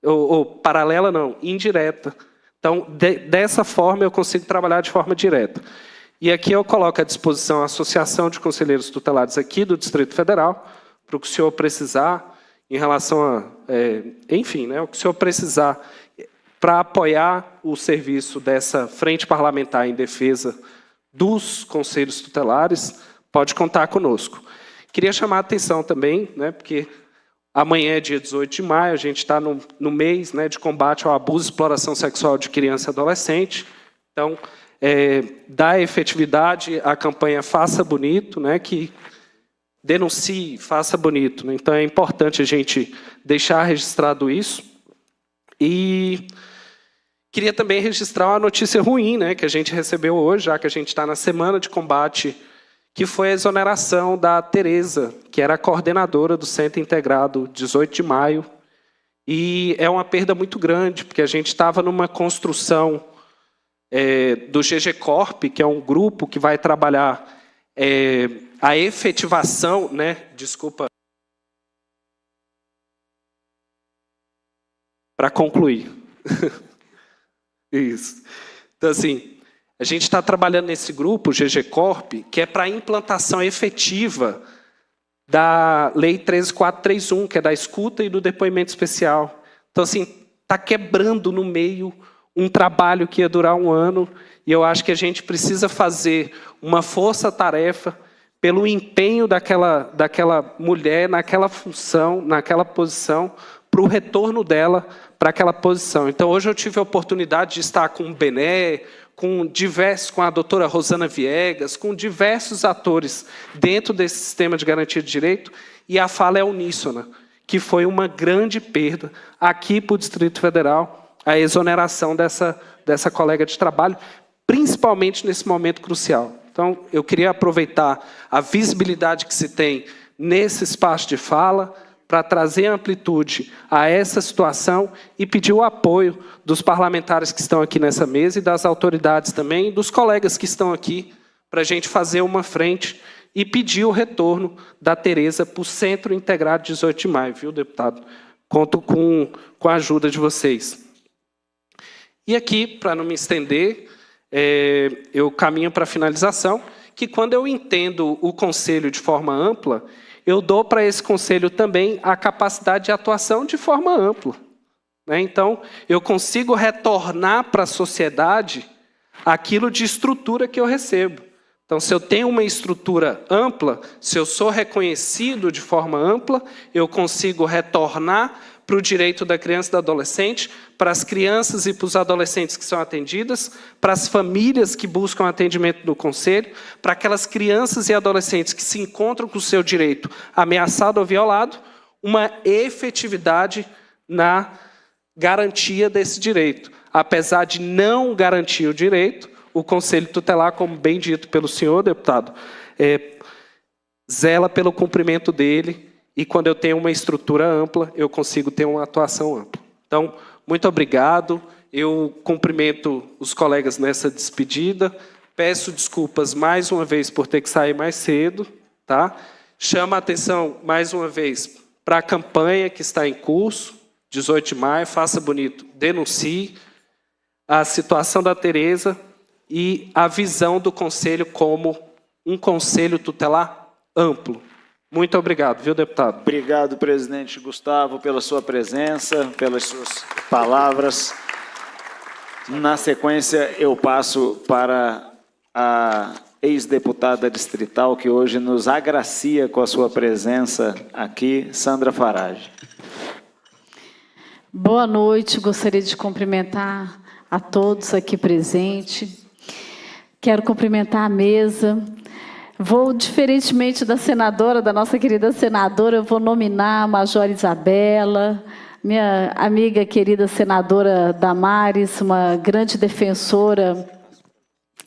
ou paralela não, indireta. Então, dessa forma eu consigo trabalhar de forma direta. E aqui eu coloco à disposição a Associação de Conselheiros Tutelares aqui do Distrito Federal, para o que o senhor precisar, em relação a... enfim, né, o que o senhor precisar para apoiar o serviço dessa frente parlamentar em defesa dos conselhos tutelares, pode contar conosco. Queria chamar a atenção também, né, porque amanhã é dia 18 de maio, a gente está no mês, né, de combate ao abuso e exploração sexual de criança e adolescente. Então, dá efetividade à campanha Faça Bonito, né, que denuncie, faça bonito, né? Então é importante a gente deixar registrado isso. E queria também registrar uma notícia ruim, né, que a gente recebeu hoje, já que a gente está na semana de combate, que foi a exoneração da Tereza, que era a coordenadora do Centro Integrado 18 de Maio. E é uma perda muito grande, porque a gente estava numa construção do GG Corp, que é um grupo que vai trabalhar a efetivação, né? Desculpa. Para concluir. Isso. Então, assim, a gente está trabalhando nesse grupo, GG Corp, que é para a implantação efetiva da Lei 13.431, que é da escuta e do depoimento especial. Então, assim, está quebrando no meio um trabalho que ia durar 1 ano, e eu acho que a gente precisa fazer uma força-tarefa pelo empenho daquela mulher naquela função, naquela posição, para o retorno dela para aquela posição. Então, hoje eu tive a oportunidade de estar com o Bené, com a doutora Rosana Viegas, com diversos atores dentro desse sistema de garantia de direito, e a fala é uníssona, que foi uma grande perda aqui para o Distrito Federal, a exoneração dessa colega de trabalho, principalmente nesse momento crucial. Então, eu queria aproveitar a visibilidade que se tem nesse espaço de fala para trazer amplitude a essa situação e pedir o apoio dos parlamentares que estão aqui nessa mesa e das autoridades também, e dos colegas que estão aqui, para a gente fazer uma frente e pedir o retorno da Tereza para o Centro Integrado 18 de Maio, viu, deputado? Conto com a ajuda de vocês. E aqui, para não me estender, eu caminho para a finalização, que quando eu entendo o conselho de forma ampla, eu dou para esse conselho também a capacidade de atuação de forma ampla, né? Então, eu consigo retornar para a sociedade aquilo de estrutura que eu recebo. Então, se eu tenho uma estrutura ampla, se eu sou reconhecido de forma ampla, eu consigo retornar para o direito da criança e do adolescente, para as crianças e para os adolescentes que são atendidas, para as famílias que buscam atendimento no conselho, para aquelas crianças e adolescentes que se encontram com o seu direito ameaçado ou violado, uma efetividade na garantia desse direito. Apesar de não garantir o direito, o Conselho Tutelar, como bem dito pelo senhor, deputado, zela pelo cumprimento dele, e quando eu tenho uma estrutura ampla, eu consigo ter uma atuação ampla. Então, muito obrigado. Eu cumprimento os colegas nessa despedida. Peço desculpas mais uma vez por ter que sair mais cedo, tá? Chamo a atenção mais uma vez para a campanha que está em curso, 18 de maio, Faça Bonito, denuncie a situação da Tereza e a visão do Conselho como um Conselho Tutelar amplo. Muito obrigado, viu, deputado? Obrigado, presidente Gustavo, pela sua presença, pelas suas palavras. Na sequência, eu passo para a ex-deputada distrital, que hoje nos agracia com a sua presença aqui, Sandra Farage. Boa noite, gostaria de cumprimentar a todos aqui presentes. Quero cumprimentar a mesa. Vou, diferentemente da senadora, da nossa querida senadora, eu vou nominar a Major Isabela, minha amiga querida senadora Damares, uma grande defensora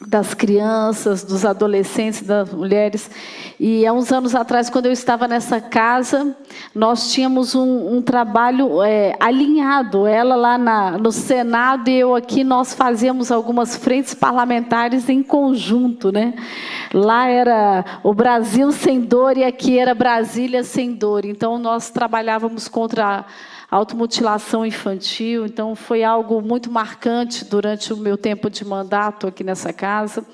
das crianças, dos adolescentes, das mulheres. E há uns anos atrás, quando eu estava nessa casa, nós tínhamos um trabalho alinhado, ela lá no Senado e eu aqui, nós fazíamos algumas frentes parlamentares em conjunto, né? Lá era o Brasil sem dor e aqui era Brasília sem dor. Então, nós trabalhávamos contra automutilação infantil. Então, foi algo muito marcante durante o meu tempo de mandato aqui nessa casa.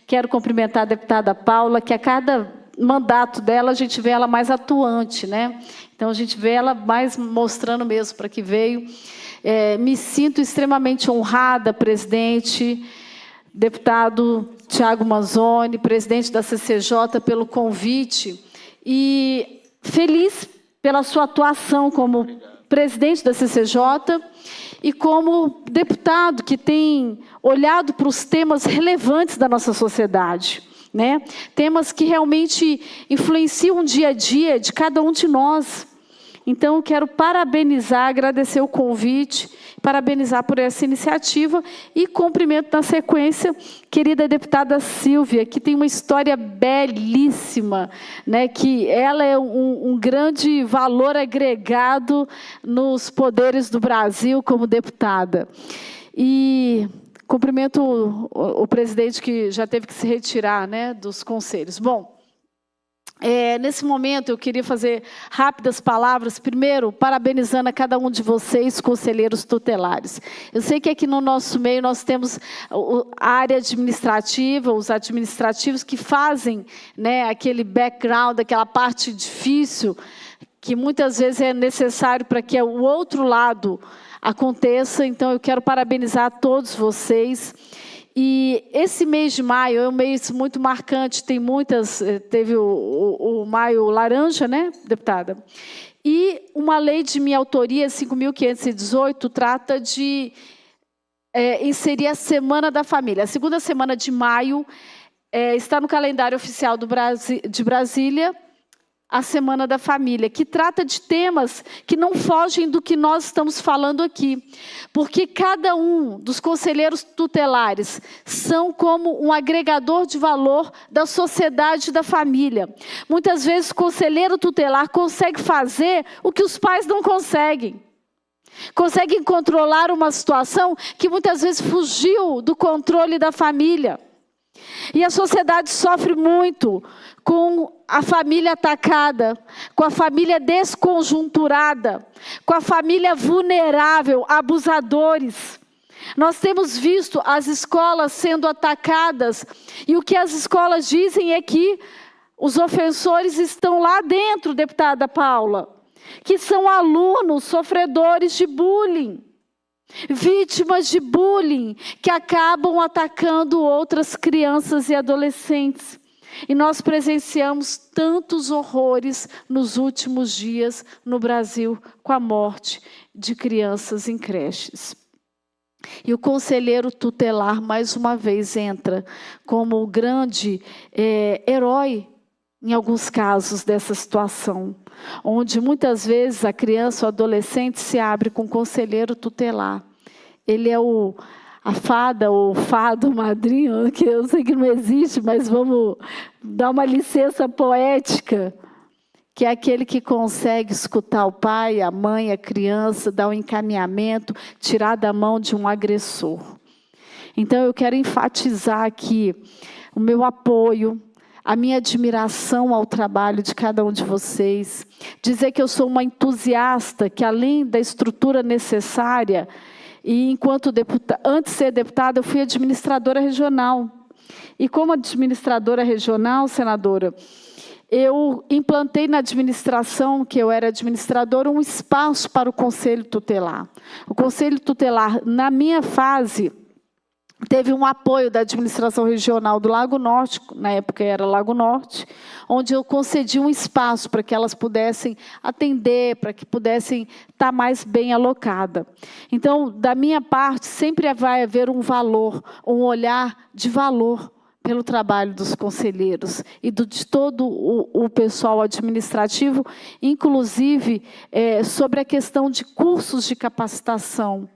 Quero cumprimentar a deputada Paula, que a cada mandato dela a gente vê ela mais atuante, né? Então, a gente vê ela mais mostrando mesmo para que veio. Me sinto extremamente honrada, presidente, deputado Tiago Manzoni, presidente da CCJ, pelo convite, e feliz pela sua atuação como presidente da CCJ e como deputado que tem olhado para os temas relevantes da nossa sociedade, né? Temas que realmente influenciam o dia a dia de cada um de nós. Então, eu quero parabenizar, agradecer o convite, parabenizar por essa iniciativa e cumprimento na sequência, querida deputada Silvia, que tem uma história belíssima, né, que ela é um grande valor agregado nos poderes do Brasil como deputada. E cumprimento o presidente que já teve que se retirar, né, dos conselhos. Bom, nesse momento, eu queria fazer rápidas palavras. Primeiro, parabenizando a cada um de vocês, conselheiros tutelares. Eu sei que aqui no nosso meio nós temos a área administrativa, os administrativos que fazem, né, aquele background, aquela parte difícil, que muitas vezes é necessário para que o outro lado aconteça. Então, eu quero parabenizar a todos vocês. E esse mês de maio é um mês muito marcante, tem muitas, teve o maio laranja, né, deputada? E uma lei de minha autoria, 5.518, trata de inserir a Semana da Família. A segunda semana de maio está no calendário oficial de Brasília, a Semana da Família, que trata de temas que não fogem do que nós estamos falando aqui. Porque cada um dos conselheiros tutelares são como um agregador de valor da sociedade e da família. Muitas vezes o conselheiro tutelar consegue fazer o que os pais não conseguem. Conseguem controlar uma situação que muitas vezes fugiu do controle da família. E a sociedade sofre muito com a família atacada, com a família desconjunturada, com a família vulnerável, abusadores. Nós temos visto as escolas sendo atacadas, e o que as escolas dizem é que os ofensores estão lá dentro, deputada Paula, que são alunos sofredores de bullying. Vítimas de bullying que acabam atacando outras crianças e adolescentes. E nós presenciamos tantos horrores nos últimos dias no Brasil com a morte de crianças em creches. E o conselheiro tutelar, mais uma vez, entra como o grande herói, em alguns casos, dessa situação, onde muitas vezes a criança ou adolescente se abre com o conselheiro tutelar. Ele é a fada ou o fado, o madrinho, que eu sei que não existe, mas vamos dar uma licença poética, que é aquele que consegue escutar o pai, a mãe, a criança, dar um encaminhamento, tirar da mão de um agressor. Então, eu quero enfatizar aqui o meu apoio, a minha admiração ao trabalho de cada um de vocês, dizer que eu sou uma entusiasta, que além da estrutura necessária, e enquanto antes de ser deputada, eu fui administradora regional. E como administradora regional, senadora, eu implantei na administração, que eu era administradora, um espaço para o Conselho Tutelar. O Conselho Tutelar, na minha fase, teve um apoio da administração regional do Lago Norte, na época era Lago Norte, onde eu concedi um espaço para que elas pudessem atender, para que pudessem estar mais bem alocada. Então, da minha parte, sempre vai haver um valor, um olhar de valor pelo trabalho dos conselheiros e de todo o pessoal administrativo, inclusive sobre a questão de cursos de capacitação.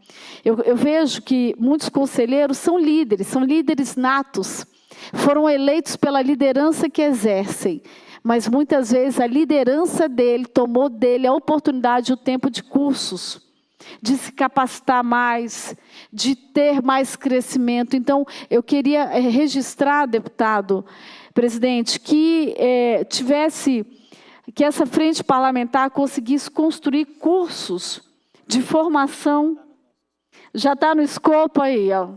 Eu vejo que muitos conselheiros são líderes natos, foram eleitos pela liderança que exercem, mas muitas vezes a liderança dele tomou dele a oportunidade, o tempo de cursos, de se capacitar mais, de ter mais crescimento. Então, eu queria registrar, deputado, presidente, que que essa frente parlamentar conseguisse construir cursos de formação. Já está no escopo aí, ó.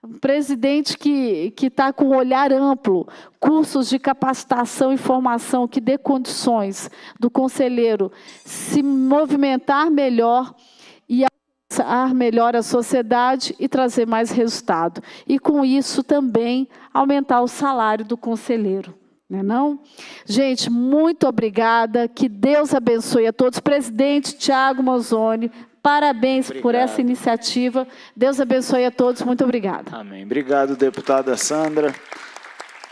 Um presidente que está com um olhar amplo, cursos de capacitação e formação que dê condições do conselheiro se movimentar melhor e alcançar melhor a sociedade e trazer mais resultado. E, com isso, também aumentar o salário do conselheiro. Não é não? Gente, muito obrigada. Que Deus abençoe a todos. Presidente Tiago Manzoni, parabéns por essa iniciativa. Deus abençoe a todos. Muito obrigada. Amém. Obrigado, deputada Sandra.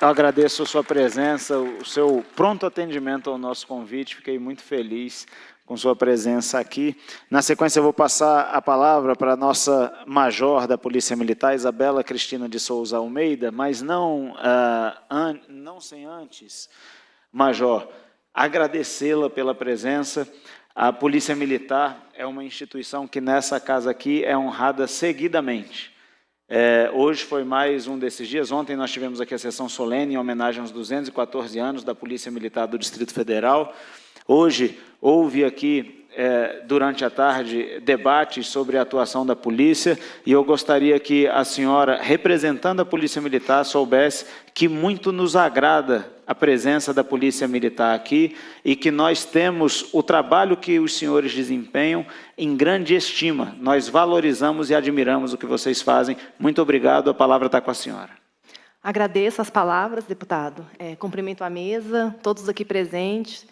Eu agradeço a sua presença, o seu pronto atendimento ao nosso convite. Fiquei muito feliz com sua presença aqui. Na sequência, eu vou passar a palavra para a nossa major da Polícia Militar, Isabela Cristina de Souza Almeida, mas não sem antes, major, agradecê-la pela presença. A Polícia Militar é uma instituição que nessa casa aqui é honrada seguidamente. Hoje foi mais um desses dias. Ontem nós tivemos aqui a sessão solene em homenagem aos 214 anos da Polícia Militar do Distrito Federal. Hoje houve aqui, durante a tarde, debates sobre a atuação da polícia, e eu gostaria que a senhora, representando a Polícia Militar, soubesse que muito nos agrada a presença da Polícia Militar aqui e que nós temos o trabalho que os senhores desempenham em grande estima. Nós valorizamos e admiramos o que vocês fazem. Muito obrigado. A palavra está com a senhora. Agradeço as palavras, deputado. Cumprimento a mesa, todos aqui presentes.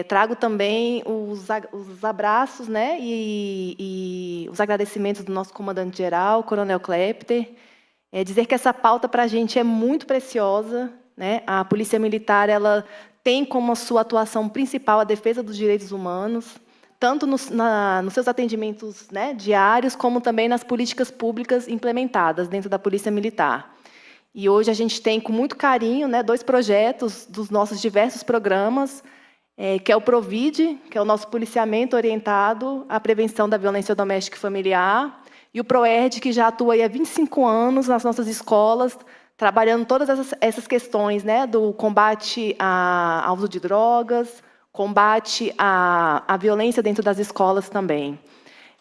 Trago também os abraços, né, e os agradecimentos do nosso comandante-geral, Coronel Klepter. Dizer que essa pauta para a gente é muito preciosa, né? A Polícia Militar ela tem como sua atuação principal a defesa dos direitos humanos, tanto nos seus atendimentos, né, diários, como também nas políticas públicas implementadas dentro da Polícia Militar. E hoje a gente tem, com muito carinho, né, 2 projetos dos nossos diversos programas, que é o PROVID, que é o nosso policiamento orientado à prevenção da violência doméstica e familiar, e o PROERD, que já atua há 25 anos nas nossas escolas, trabalhando todas essas questões, né, do combate ao uso de drogas, combate à violência dentro das escolas também.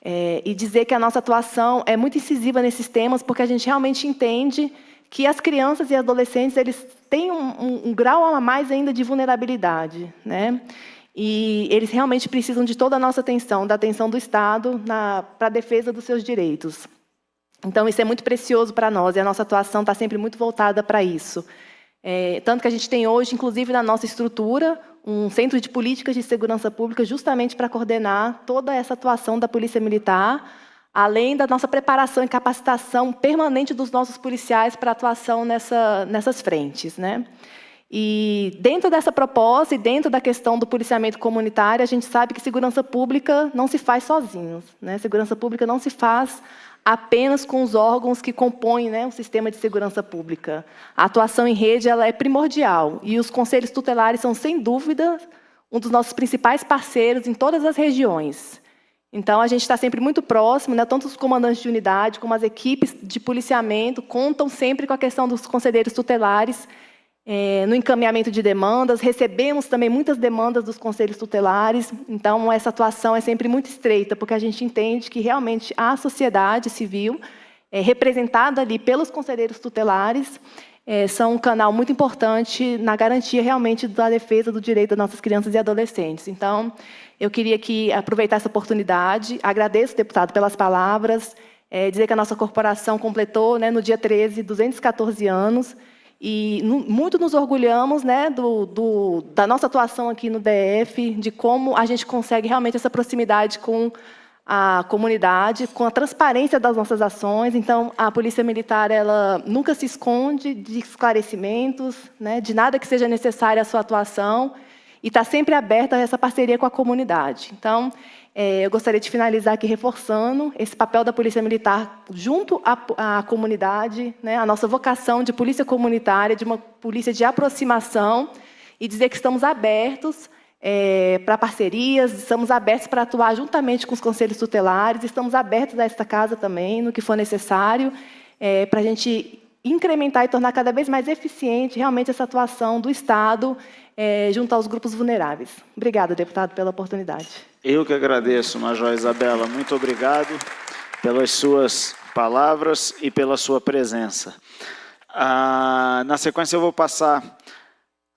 E dizer que a nossa atuação é muito incisiva nesses temas, porque a gente realmente entende que as crianças e adolescentes eles têm um grau a mais ainda de vulnerabilidade, né? E eles realmente precisam de toda a nossa atenção, da atenção do Estado para a defesa dos seus direitos. Então, isso é muito precioso para nós, e a nossa atuação está sempre muito voltada para isso. Tanto que a gente tem hoje, inclusive na nossa estrutura, um centro de políticas de segurança pública justamente para coordenar toda essa atuação da Polícia Militar, além da nossa preparação e capacitação permanente dos nossos policiais para atuação nessas frentes, né? E dentro dessa proposta e dentro da questão do policiamento comunitário, a gente sabe que segurança pública não se faz sozinhos, né? Segurança pública não se faz apenas com os órgãos que compõem, né, o sistema de segurança pública. A atuação em rede ela é primordial, e os conselhos tutelares são, sem dúvida, um dos nossos principais parceiros em todas as regiões. Então, a gente está sempre muito próximo, né? Tanto os comandantes de unidade como as equipes de policiamento contam sempre com a questão dos conselheiros tutelares no encaminhamento de demandas. Recebemos também muitas demandas dos conselhos tutelares. Então, essa atuação é sempre muito estreita, porque a gente entende que, realmente, a sociedade civil, representada ali pelos conselheiros tutelares, são um canal muito importante na garantia, realmente, da defesa do direito das nossas crianças e adolescentes. Então, eu queria aproveitar essa oportunidade, agradeço, deputado, pelas palavras, dizer que a nossa corporação completou, né, no dia 13, 214 anos, e muito nos orgulhamos, né, da nossa atuação aqui no DF, de como a gente consegue realmente essa proximidade com a comunidade, com a transparência das nossas ações. Então, a Polícia Militar ela nunca se esconde de esclarecimentos, né, de nada que seja necessário à sua atuação, e está sempre aberta a essa parceria com a comunidade. Então, eu gostaria de finalizar aqui reforçando esse papel da Polícia Militar junto à comunidade, né, a nossa vocação de polícia comunitária, de uma polícia de aproximação, e dizer que estamos abertos para parcerias, estamos abertos para atuar juntamente com os conselhos tutelares, estamos abertos a esta casa também, no que for necessário, para a gente incrementar e tornar cada vez mais eficiente realmente essa atuação do Estado junto aos grupos vulneráveis. Obrigada, deputado, pela oportunidade. Eu que agradeço, Major Isabela. Muito obrigado pelas suas palavras e pela sua presença. Na sequência, eu vou passar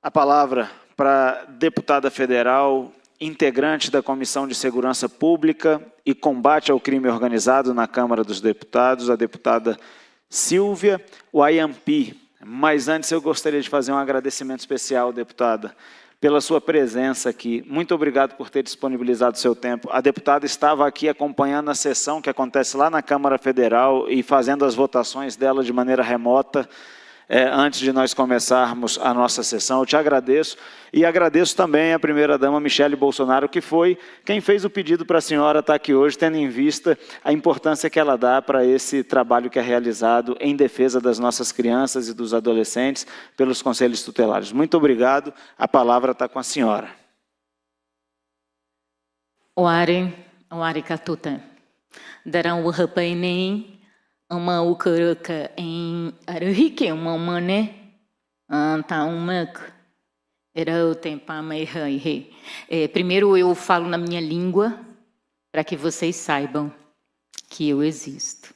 a palavra para a deputada federal, integrante da Comissão de Segurança Pública e Combate ao Crime Organizado na Câmara dos Deputados, a deputada Silvia Wayampi. Mas antes eu gostaria de fazer um agradecimento especial, deputada, pela sua presença aqui. Muito obrigado por ter disponibilizado o seu tempo. A deputada estava aqui acompanhando a sessão que acontece lá na Câmara Federal e fazendo as votações dela de maneira remota, antes de nós começarmos a nossa sessão. Eu te agradeço e agradeço também a primeira-dama Michele Bolsonaro, que foi quem fez o pedido para a senhora estar aqui hoje, tendo em vista a importância que ela dá para esse trabalho que é realizado em defesa das nossas crianças e dos adolescentes pelos conselhos tutelares. Muito obrigado. A palavra está com a senhora. Oare katuta. Darão o rapainem. Uma ucaraca em Arurique, uma mané, tá era o tempo primeiro eu falo na minha língua para que vocês saibam que eu existo,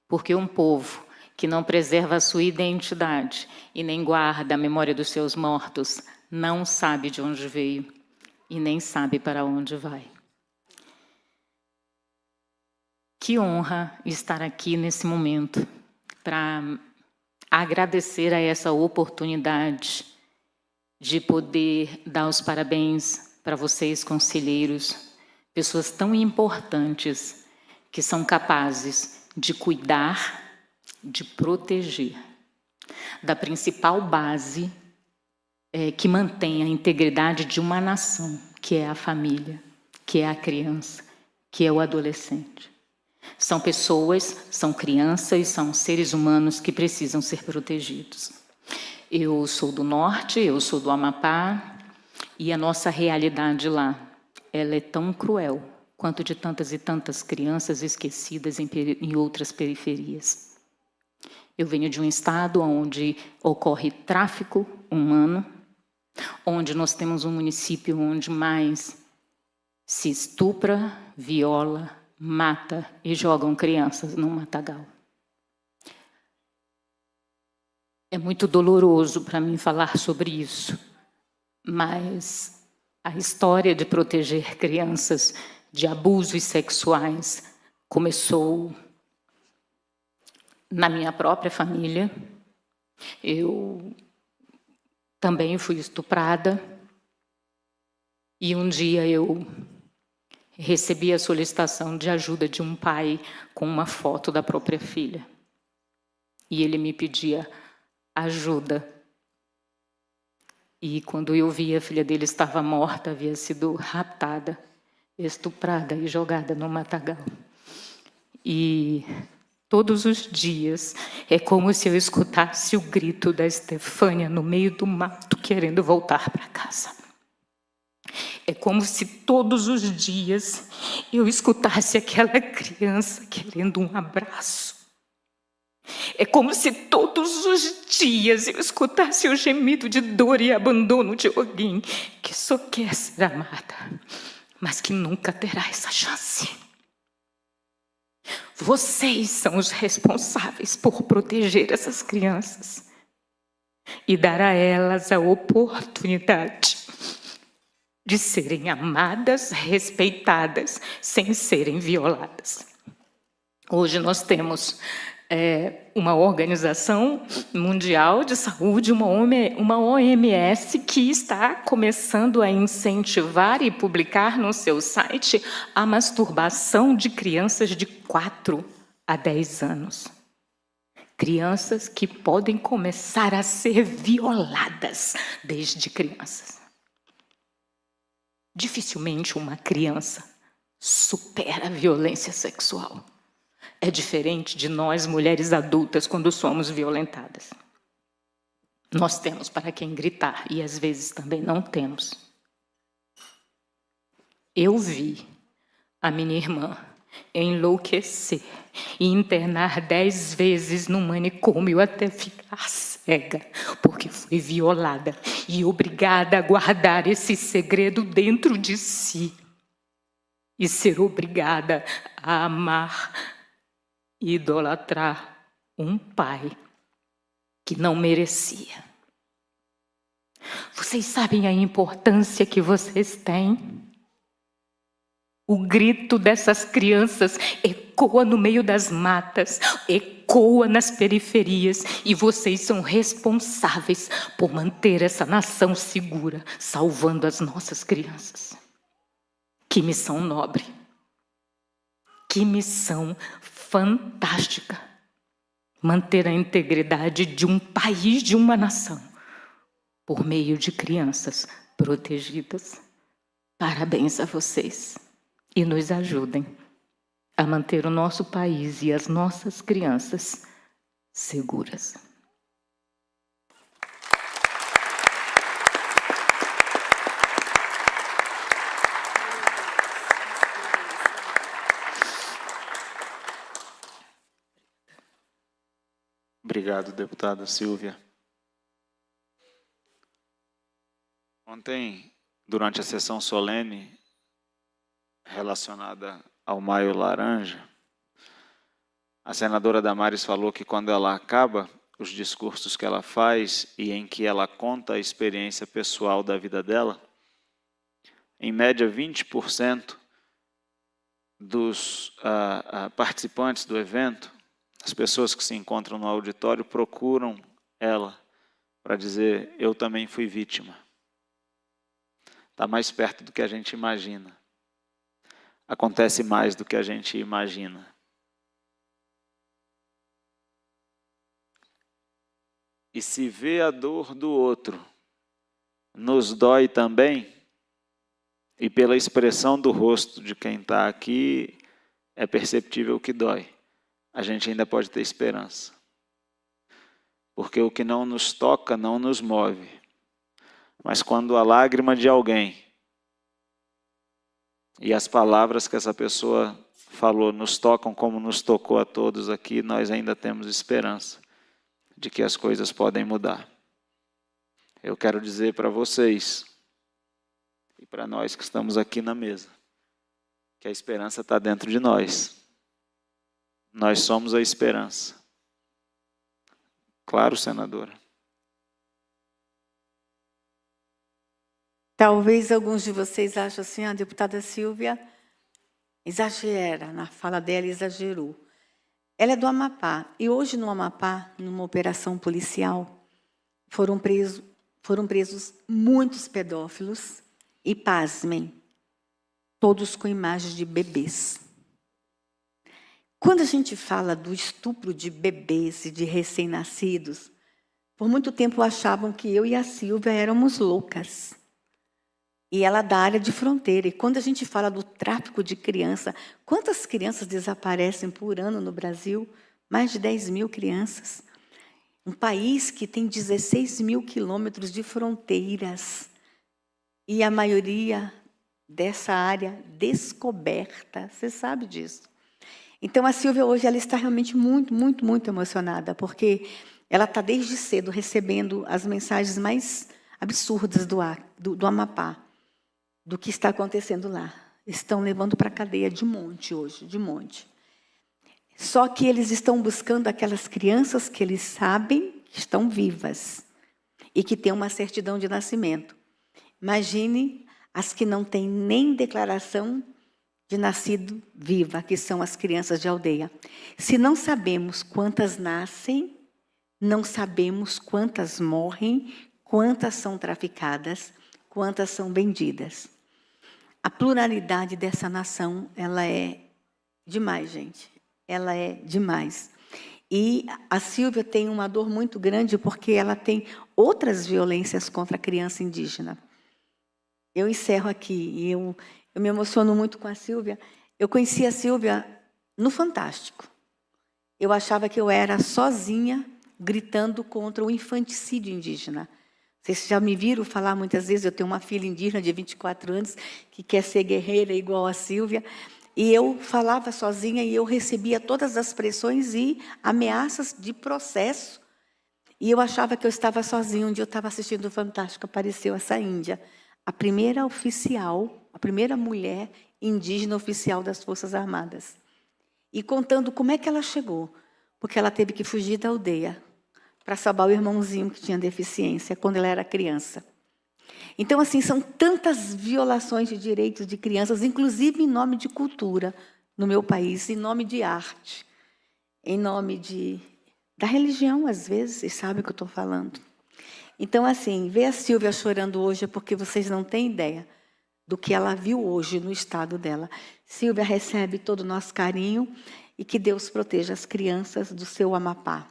porque um povo que não preserva a sua identidade e nem guarda a memória dos seus mortos não sabe de onde veio e nem sabe para onde vai. Que honra estar aqui nesse momento para agradecer a essa oportunidade de poder dar os parabéns para vocês, conselheiros, pessoas tão importantes que são capazes de cuidar, de proteger da principal base que mantém a integridade de uma nação, que é a família, que é a criança, que é o adolescente. São pessoas, são crianças, são seres humanos que precisam ser protegidos. Eu sou do norte, eu sou do Amapá, e a nossa realidade lá, ela é tão cruel quanto de tantas e tantas crianças esquecidas em outras periferias. Eu venho de um estado onde ocorre tráfico humano, onde nós temos um município onde mais se estupra, viola, mata e jogam crianças no matagal. É muito doloroso para mim falar sobre isso, mas a história de proteger crianças de abusos sexuais começou na minha própria família. Eu também fui estuprada e um dia eu recebi a solicitação de ajuda de um pai com uma foto da própria filha. E ele me pedia ajuda. E quando eu vi, a filha dele estava morta, havia sido raptada, estuprada e jogada no matagal. E todos os dias é como se eu escutasse o grito da Estefânia no meio do mato, querendo voltar para casa. É como se todos os dias eu escutasse aquela criança querendo um abraço. É como se todos os dias eu escutasse o gemido de dor e abandono de alguém que só quer ser amada, mas que nunca terá essa chance. Vocês são os responsáveis por proteger essas crianças e dar a elas a oportunidade de serem amadas, respeitadas, sem serem violadas. Hoje nós temos uma Organização Mundial de Saúde, uma OMS, que está começando a incentivar e publicar no seu site a masturbação de crianças de 4 a 10 anos. Crianças que podem começar a ser violadas desde crianças. Dificilmente uma criança supera a violência sexual. É diferente de nós, mulheres adultas, quando somos violentadas. Nós temos para quem gritar e às vezes também não temos. Eu vi a minha irmã enlouquecer e internar 10 vezes no manicômio até ficar cega, porque foi violada e obrigada a guardar esse segredo dentro de si e ser obrigada a amar e idolatrar um pai que não merecia. Vocês sabem a importância que vocês têm? O grito dessas crianças ecoa no meio das matas, ecoa nas periferias, e vocês são responsáveis por manter essa nação segura, salvando as nossas crianças. Que missão nobre! Que missão fantástica! Manter a integridade de um país, de uma nação, por meio de crianças protegidas. Parabéns a vocês. E nos ajudem a manter o nosso país e as nossas crianças seguras. Obrigado, deputada Silvia. Ontem, durante a sessão solene relacionada ao Maio Laranja, a senadora Damares falou que quando ela acaba os discursos que ela faz e em que ela conta a experiência pessoal da vida dela, em média 20% dos participantes do evento, as pessoas que se encontram no auditório, procuram ela para dizer: eu também fui vítima. Está mais perto do que a gente imagina. Acontece mais do que a gente imagina. E se vê a dor do outro, nos dói também, e pela expressão do rosto de quem está aqui, é perceptível que dói. A gente ainda pode ter esperança. Porque o que não nos toca não nos move. Mas quando a lágrima de alguém e as palavras que essa pessoa falou nos tocam como nos tocou a todos aqui, nós ainda temos esperança de que as coisas podem mudar. Eu quero dizer para vocês e para nós que estamos aqui na mesa, que a esperança está dentro de nós. Nós somos a esperança. Claro, senadora. Talvez alguns de vocês achem assim: a deputada Silvia exagera, na fala dela exagerou. Ela é do Amapá, e hoje no Amapá, numa operação policial, foram presos muitos pedófilos, e pasmem, todos com imagens de bebês. Quando a gente fala do estupro de bebês e de recém-nascidos, por muito tempo achavam que eu e a Silvia éramos loucas. E ela da área de fronteira. E quando a gente fala do tráfico de criança, quantas crianças desaparecem por ano no Brasil? Mais de 10 mil crianças. Um país que tem 16 mil quilômetros de fronteiras. E a maioria dessa área descoberta. Você sabe disso. Então, a Silvia hoje ela está realmente muito, muito, muito emocionada, porque ela está desde cedo recebendo as mensagens mais absurdas do Amapá, do que está acontecendo lá. Estão levando para a cadeia de monte hoje, de monte. Só que eles estão buscando aquelas crianças que eles sabem que estão vivas e que têm uma certidão de nascimento. Imagine as que não têm nem declaração de nascido viva, que são as crianças de aldeia. Se não sabemos quantas nascem, não sabemos quantas morrem, quantas são traficadas, quantas são vendidas. A pluralidade dessa nação, ela é demais, gente. Ela é demais. E a Silvia tem uma dor muito grande porque ela tem outras violências contra a criança indígena. Eu encerro aqui e eu me emociono muito com a Silvia. Eu conheci a Silvia no Fantástico. Eu achava que eu era sozinha gritando contra o infanticídio indígena. Vocês já me viram falar muitas vezes, eu tenho uma filha indígena de 24 anos que quer ser guerreira igual a Silvia. E eu falava sozinha e eu recebia todas as pressões e ameaças de processo. E eu achava que eu estava sozinha. Um dia eu estava assistindo o Fantástico, apareceu essa índia, a primeira oficial, a primeira mulher indígena oficial das Forças Armadas. E contando como é que ela chegou, porque ela teve que fugir da aldeia para salvar o irmãozinho que tinha deficiência quando ela era criança. Então, assim, são tantas violações de direitos de crianças, inclusive em nome de cultura no meu país, em nome de arte, em nome da religião, às vezes, vocês sabem o que eu estou falando. Então, assim, ver a Silvia chorando hoje é porque vocês não têm ideia do que ela viu hoje no estado dela. Silvia recebe todo o nosso carinho e que Deus proteja as crianças do seu Amapá.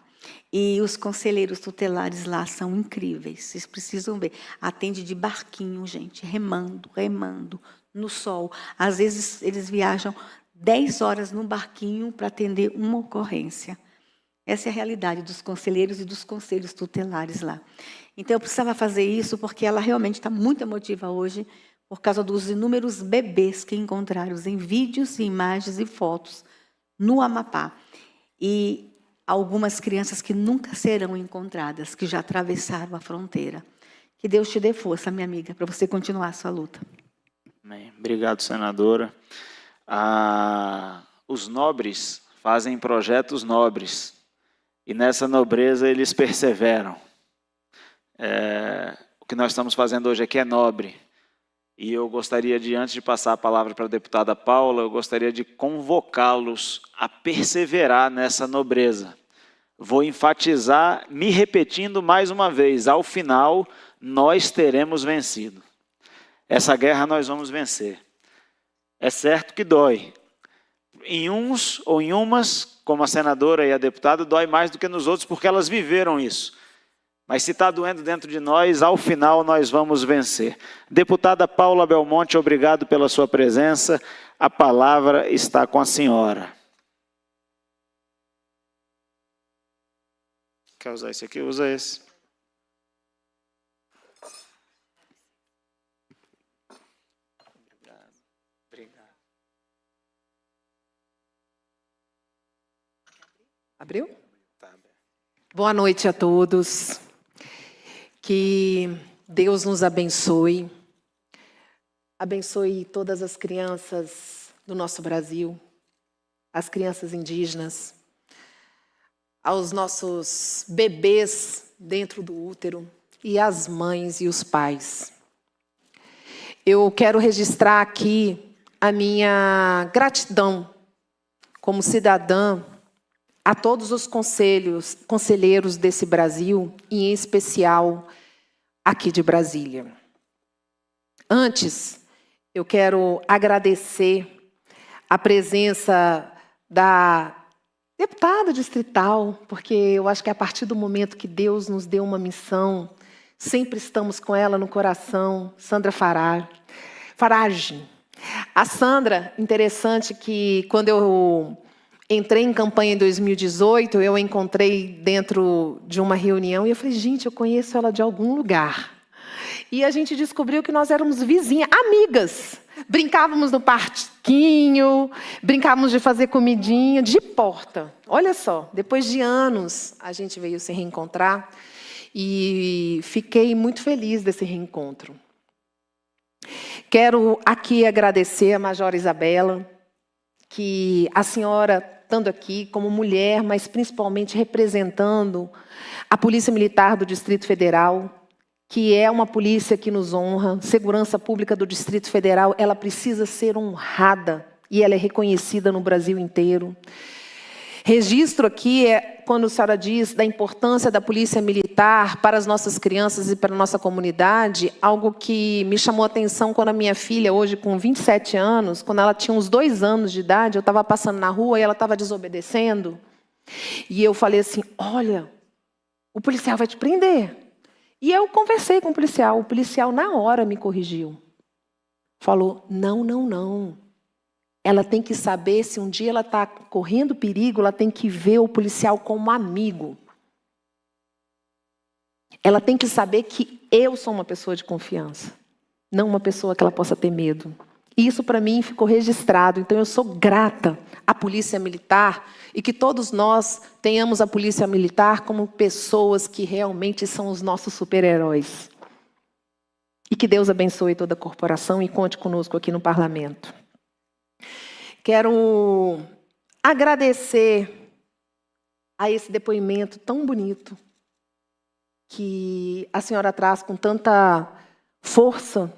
E os conselheiros tutelares lá são incríveis, vocês precisam ver. Atende de barquinho, gente, remando, no sol. Às vezes, eles viajam 10 horas no barquinho para atender uma ocorrência. Essa é a realidade dos conselheiros e dos conselhos tutelares lá. Então, eu precisava fazer isso porque ela realmente está muito emotiva hoje por causa dos inúmeros bebês que encontraram em vídeos, imagens e fotos no Amapá. E algumas crianças que nunca serão encontradas, que já atravessaram a fronteira. Que Deus te dê força, minha amiga, para você continuar a sua luta. Amém. Obrigado, senadora. Os nobres fazem projetos nobres. E nessa nobreza eles perseveram. O que nós estamos fazendo hoje aqui é nobre. E eu gostaria de, antes de passar a palavra para a deputada Paula, eu gostaria de convocá-los a perseverar nessa nobreza. Vou enfatizar, me repetindo mais uma vez, ao final nós teremos vencido. Essa guerra nós vamos vencer. É certo que dói. Em uns ou em umas, como a senadora e a deputada, dói mais do que nos outros, porque elas viveram isso. Mas se está doendo dentro de nós, ao final nós vamos vencer. Deputada Paula Belmonte, obrigado pela sua presença. A palavra está com a senhora. Quer usar esse aqui? Usa esse. Obrigado. Abriu? Tá aberto. Boa noite a todos. Que Deus nos abençoe. Abençoe todas as crianças do nosso Brasil, as crianças indígenas, aos nossos bebês dentro do útero e as mães e os pais. Eu quero registrar aqui a minha gratidão como cidadã a todos os conselheiros desse Brasil, e em especial aqui de Brasília. Antes, eu quero agradecer a presença da deputada distrital, porque eu acho que a partir do momento que Deus nos deu uma missão, sempre estamos com ela no coração, Sandra Farage. A Sandra, interessante que quando eu entrei em campanha em 2018, eu a encontrei dentro de uma reunião e eu falei, gente, eu conheço ela de algum lugar. E a gente descobriu que nós éramos vizinhas, amigas. Brincávamos no parquinho, brincávamos de fazer comidinha, de porta. Olha só, depois de anos, a gente veio se reencontrar e fiquei muito feliz desse reencontro. Quero aqui agradecer a Major Isabela, que a senhora, estando aqui como mulher, mas principalmente representando a Polícia Militar do Distrito Federal, que é uma polícia que nos honra, segurança pública do Distrito Federal, ela precisa ser honrada e ela é reconhecida no Brasil inteiro. Registro aqui quando a senhora diz da importância da Polícia Militar para as nossas crianças e para a nossa comunidade, algo que me chamou a atenção quando a minha filha, hoje com 27 anos, quando ela tinha uns 2 anos de idade, eu estava passando na rua e ela estava desobedecendo. E eu falei assim, olha, o policial vai te prender. E eu conversei com o policial na hora me corrigiu. Falou, não. Ela tem que saber, se um dia ela está correndo perigo, ela tem que ver o policial como amigo. Ela tem que saber que eu sou uma pessoa de confiança, não uma pessoa que ela possa ter medo. E isso, para mim, ficou registrado. Então, eu sou grata à Polícia Militar e que todos nós tenhamos a Polícia Militar como pessoas que realmente são os nossos super-heróis. E que Deus abençoe toda a corporação e conte conosco aqui no Parlamento. Quero agradecer a esse depoimento tão bonito que a senhora traz com tanta força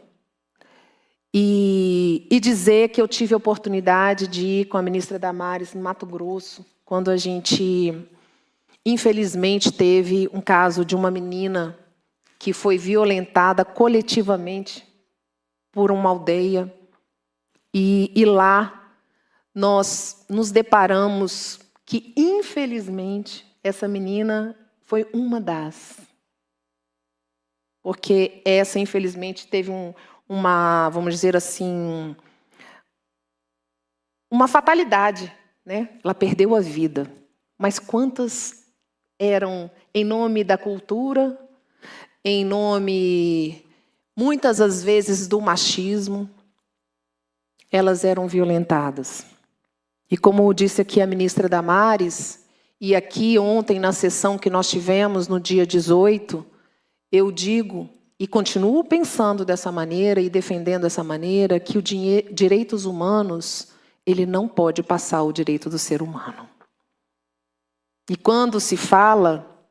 e dizer que eu tive a oportunidade de ir com a ministra Damares no Mato Grosso, quando a gente, infelizmente, teve um caso de uma menina que foi violentada coletivamente por uma aldeia. E lá nós nos deparamos que, infelizmente, essa menina foi uma das. Porque essa, infelizmente, teve uma, vamos dizer assim, uma fatalidade, né? Ela perdeu a vida. Mas quantas eram em nome da cultura, em nome, muitas das vezes, do machismo, elas eram violentadas. E como disse aqui a ministra Damares, e aqui ontem na sessão que nós tivemos no dia 18, eu digo e continuo pensando dessa maneira e defendendo dessa maneira que o direitos humanos, ele não pode passar o direito do ser humano. E quando se fala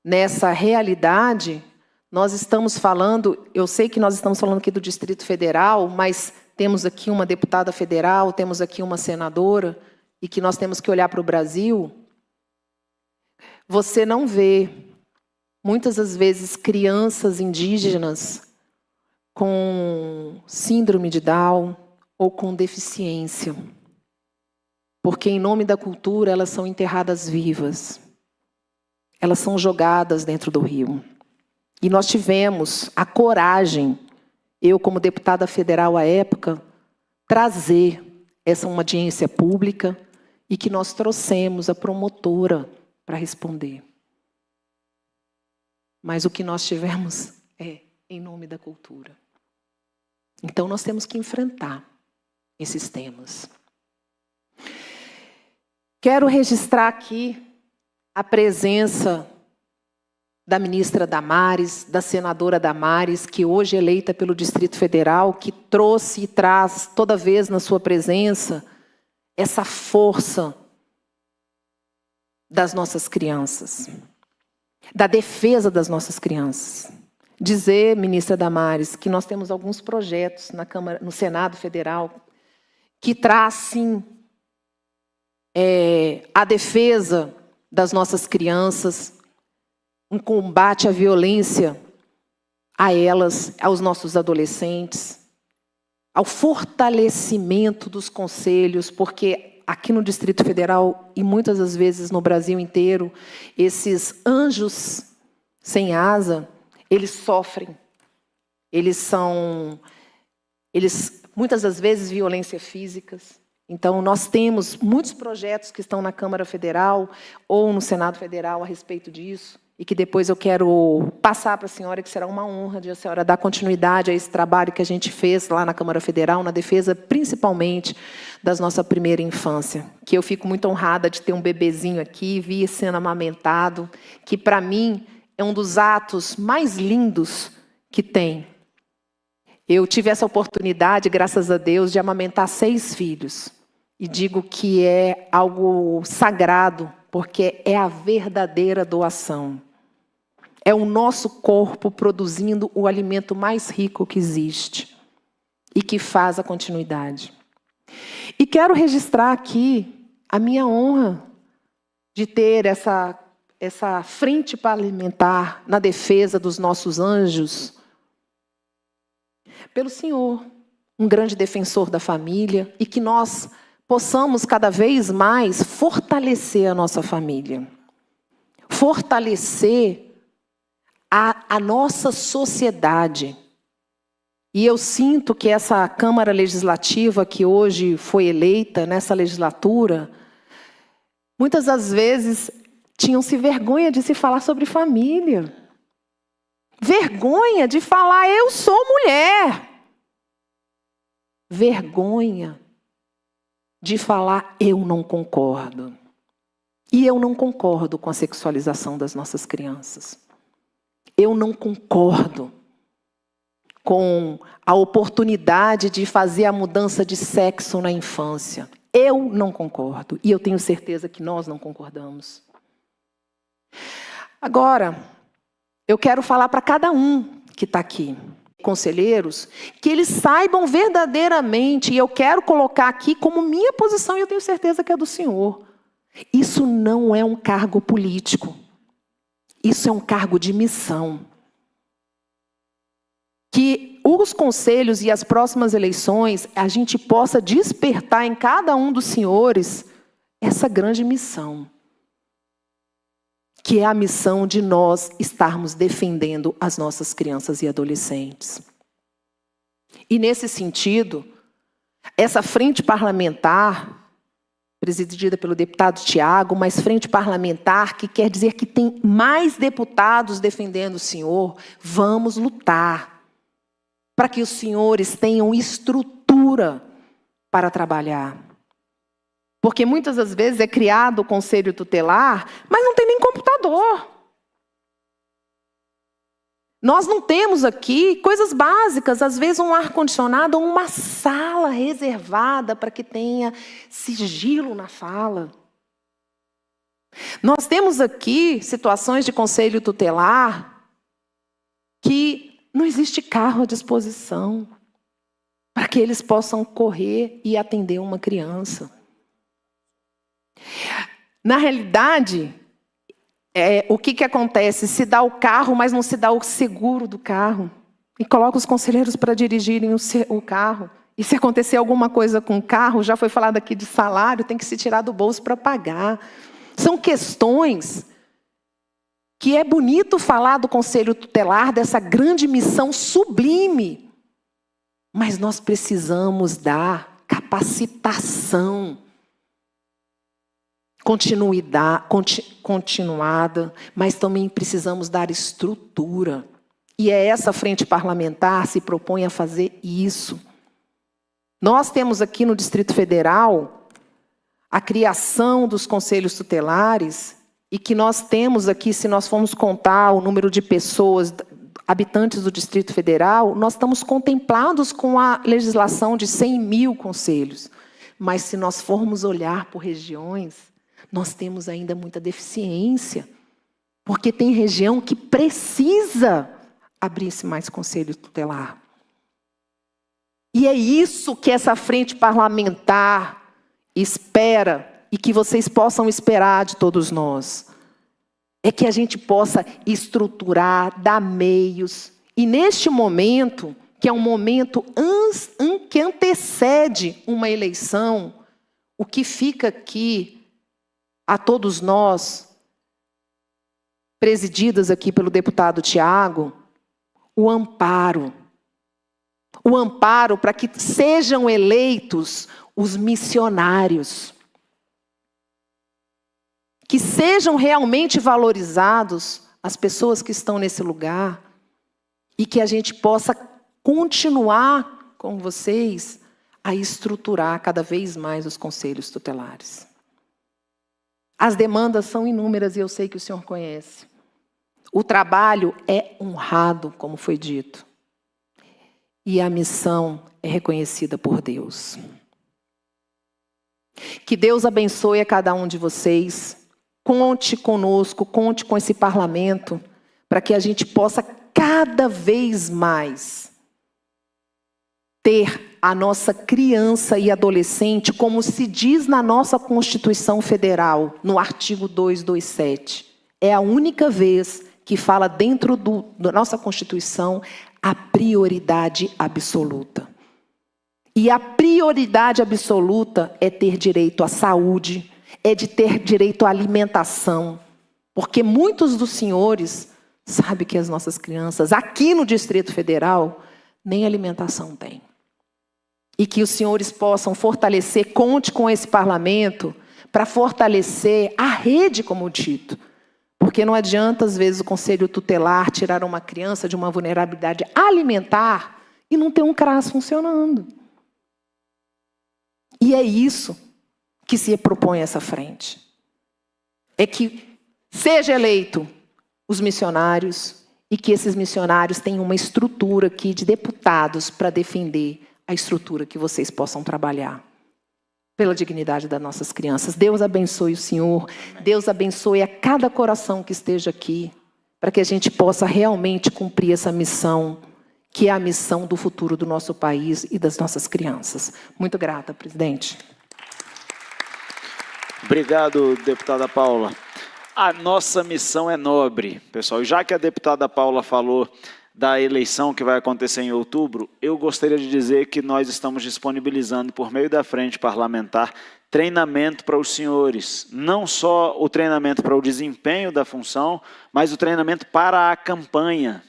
nessa realidade, nós estamos falando, eu sei que nós estamos falando aqui do Distrito Federal, mas temos aqui uma deputada federal, temos aqui uma senadora, e que nós temos que olhar para o Brasil. Você não vê, muitas das vezes, crianças indígenas com síndrome de Down ou com deficiência. Porque, em nome da cultura, elas são enterradas vivas. Elas são jogadas dentro do rio. E nós tivemos a coragem, eu como deputada federal à época, trazer essa uma audiência pública e que nós trouxemos a promotora para responder. Mas o que nós tivemos é em nome da cultura. Então nós temos que enfrentar esses temas. Quero registrar aqui a presença da ministra Damares, da senadora Damares, que hoje é eleita pelo Distrito Federal, que trouxe e traz toda vez na sua presença essa força das nossas crianças, da defesa das nossas crianças. Dizer, ministra Damares, que nós temos alguns projetos na Câmara, no Senado Federal, que traz, sim, a defesa das nossas crianças, um combate à violência a elas, aos nossos adolescentes, ao fortalecimento dos conselhos, porque aqui no Distrito Federal e muitas das vezes no Brasil inteiro, esses anjos sem asa, eles sofrem. Eles muitas das vezes violências físicas. Então, nós temos muitos projetos que estão na Câmara Federal ou no Senado Federal a respeito disso, e que depois eu quero passar para a senhora, que será uma honra de a senhora dar continuidade a esse trabalho que a gente fez lá na Câmara Federal, na defesa, principalmente, da nossa primeira infância. Que eu fico muito honrada de ter um bebezinho aqui, vi sendo amamentado, que, para mim, é um dos atos mais lindos que tem. Eu tive essa oportunidade, graças a Deus, de amamentar 6 filhos. E digo que é algo sagrado, porque é a verdadeira doação. É o nosso corpo produzindo o alimento mais rico que existe e que faz a continuidade. E quero registrar aqui a minha honra de ter essa frente parlamentar na defesa dos nossos anjos pelo senhor, um grande defensor da família, e que nós possamos cada vez mais fortalecer a nossa família, fortalecer a nossa sociedade. E eu sinto que essa Câmara Legislativa que hoje foi eleita, nessa legislatura, muitas das vezes tinham-se vergonha de se falar sobre família. Vergonha de falar, eu sou mulher. vergonha de falar eu não concordo. E eu não concordo com a sexualização das nossas crianças. Eu não concordo com a oportunidade de fazer a mudança de sexo na infância. Eu não concordo. E eu tenho certeza que nós não concordamos. Agora, eu quero falar para cada um que está aqui, conselheiros, que eles saibam verdadeiramente, e eu quero colocar aqui como minha posição, e eu tenho certeza que é do senhor. Isso não é um cargo político. Isso é um cargo de missão. Que os conselhos e as próximas eleições, a gente possa despertar em cada um dos senhores essa grande missão. Que é a missão de nós estarmos defendendo as nossas crianças e adolescentes. E nesse sentido, essa frente parlamentar, presidida pelo deputado Tiago, mas frente parlamentar, que quer dizer que tem mais deputados defendendo o senhor, vamos lutar para que os senhores tenham estrutura para trabalhar. Porque muitas das vezes é criado o conselho tutelar, mas não tem nem computador. Nós não temos aqui coisas básicas, às vezes um ar-condicionado ou uma sala reservada para que tenha sigilo na fala. Nós temos aqui situações de conselho tutelar que não existe carro à disposição para que eles possam correr e atender uma criança. Na realidade, o que acontece? Se dá o carro, mas não se dá o seguro do carro. E coloca os conselheiros para dirigirem o carro. E se acontecer alguma coisa com o carro, já foi falado aqui de salário, tem que se tirar do bolso para pagar. São questões que é bonito falar do conselho tutelar, dessa grande missão sublime. Mas nós precisamos dar capacitação continuada, mas também precisamos dar estrutura. E é essa frente parlamentar se propõe a fazer isso. Nós temos aqui no Distrito Federal a criação dos conselhos tutelares e que nós temos aqui, se nós formos contar o número de pessoas, habitantes do Distrito Federal, nós estamos contemplados com a legislação de 100 mil conselhos. Mas se nós formos olhar por regiões, nós temos ainda muita deficiência, porque tem região que precisa abrir-se mais conselho tutelar. E é isso que essa frente parlamentar espera e que vocês possam esperar de todos nós. É que a gente possa estruturar, dar meios. E neste momento, que é um momento que antecede uma eleição, o que fica aqui a todos nós, presididas aqui pelo deputado Tiago, o amparo. O amparo para que sejam eleitos os missionários. Que sejam realmente valorizados as pessoas que estão nesse lugar e que a gente possa continuar com vocês a estruturar cada vez mais os conselhos tutelares. As demandas são inúmeras e eu sei que o senhor conhece. O trabalho é honrado, como foi dito. E a missão é reconhecida por Deus. Que Deus abençoe a cada um de vocês. Conte conosco, conte com esse parlamento, para que a gente possa cada vez mais ter a nossa criança e adolescente, como se diz na nossa Constituição Federal, no artigo 227. É a única vez que fala dentro da nossa Constituição a prioridade absoluta. E a prioridade absoluta é ter direito à saúde, é de ter direito à alimentação. Porque muitos dos senhores sabem que as nossas crianças, aqui no Distrito Federal, nem alimentação têm. E que os senhores possam fortalecer, conte com esse parlamento, para fortalecer a rede, como dito. Porque não adianta, às vezes, o conselho tutelar tirar uma criança de uma vulnerabilidade alimentar e não ter um CRAS funcionando. E é isso que se propõe essa frente. É que seja eleito os missionários e que esses missionários tenham uma estrutura aqui de deputados para defender a estrutura que vocês possam trabalhar pela dignidade das nossas crianças. Deus abençoe o senhor, Deus abençoe a cada coração que esteja aqui, para que a gente possa realmente cumprir essa missão, que é a missão do futuro do nosso país e das nossas crianças. Muito grata, presidente. Obrigado, deputada Paula. A nossa missão é nobre, pessoal. E já que a deputada Paula falou da eleição que vai acontecer em outubro, eu gostaria de dizer que nós estamos disponibilizando, por meio da frente parlamentar, treinamento para os senhores. Não só o treinamento para o desempenho da função, mas o treinamento para a campanha.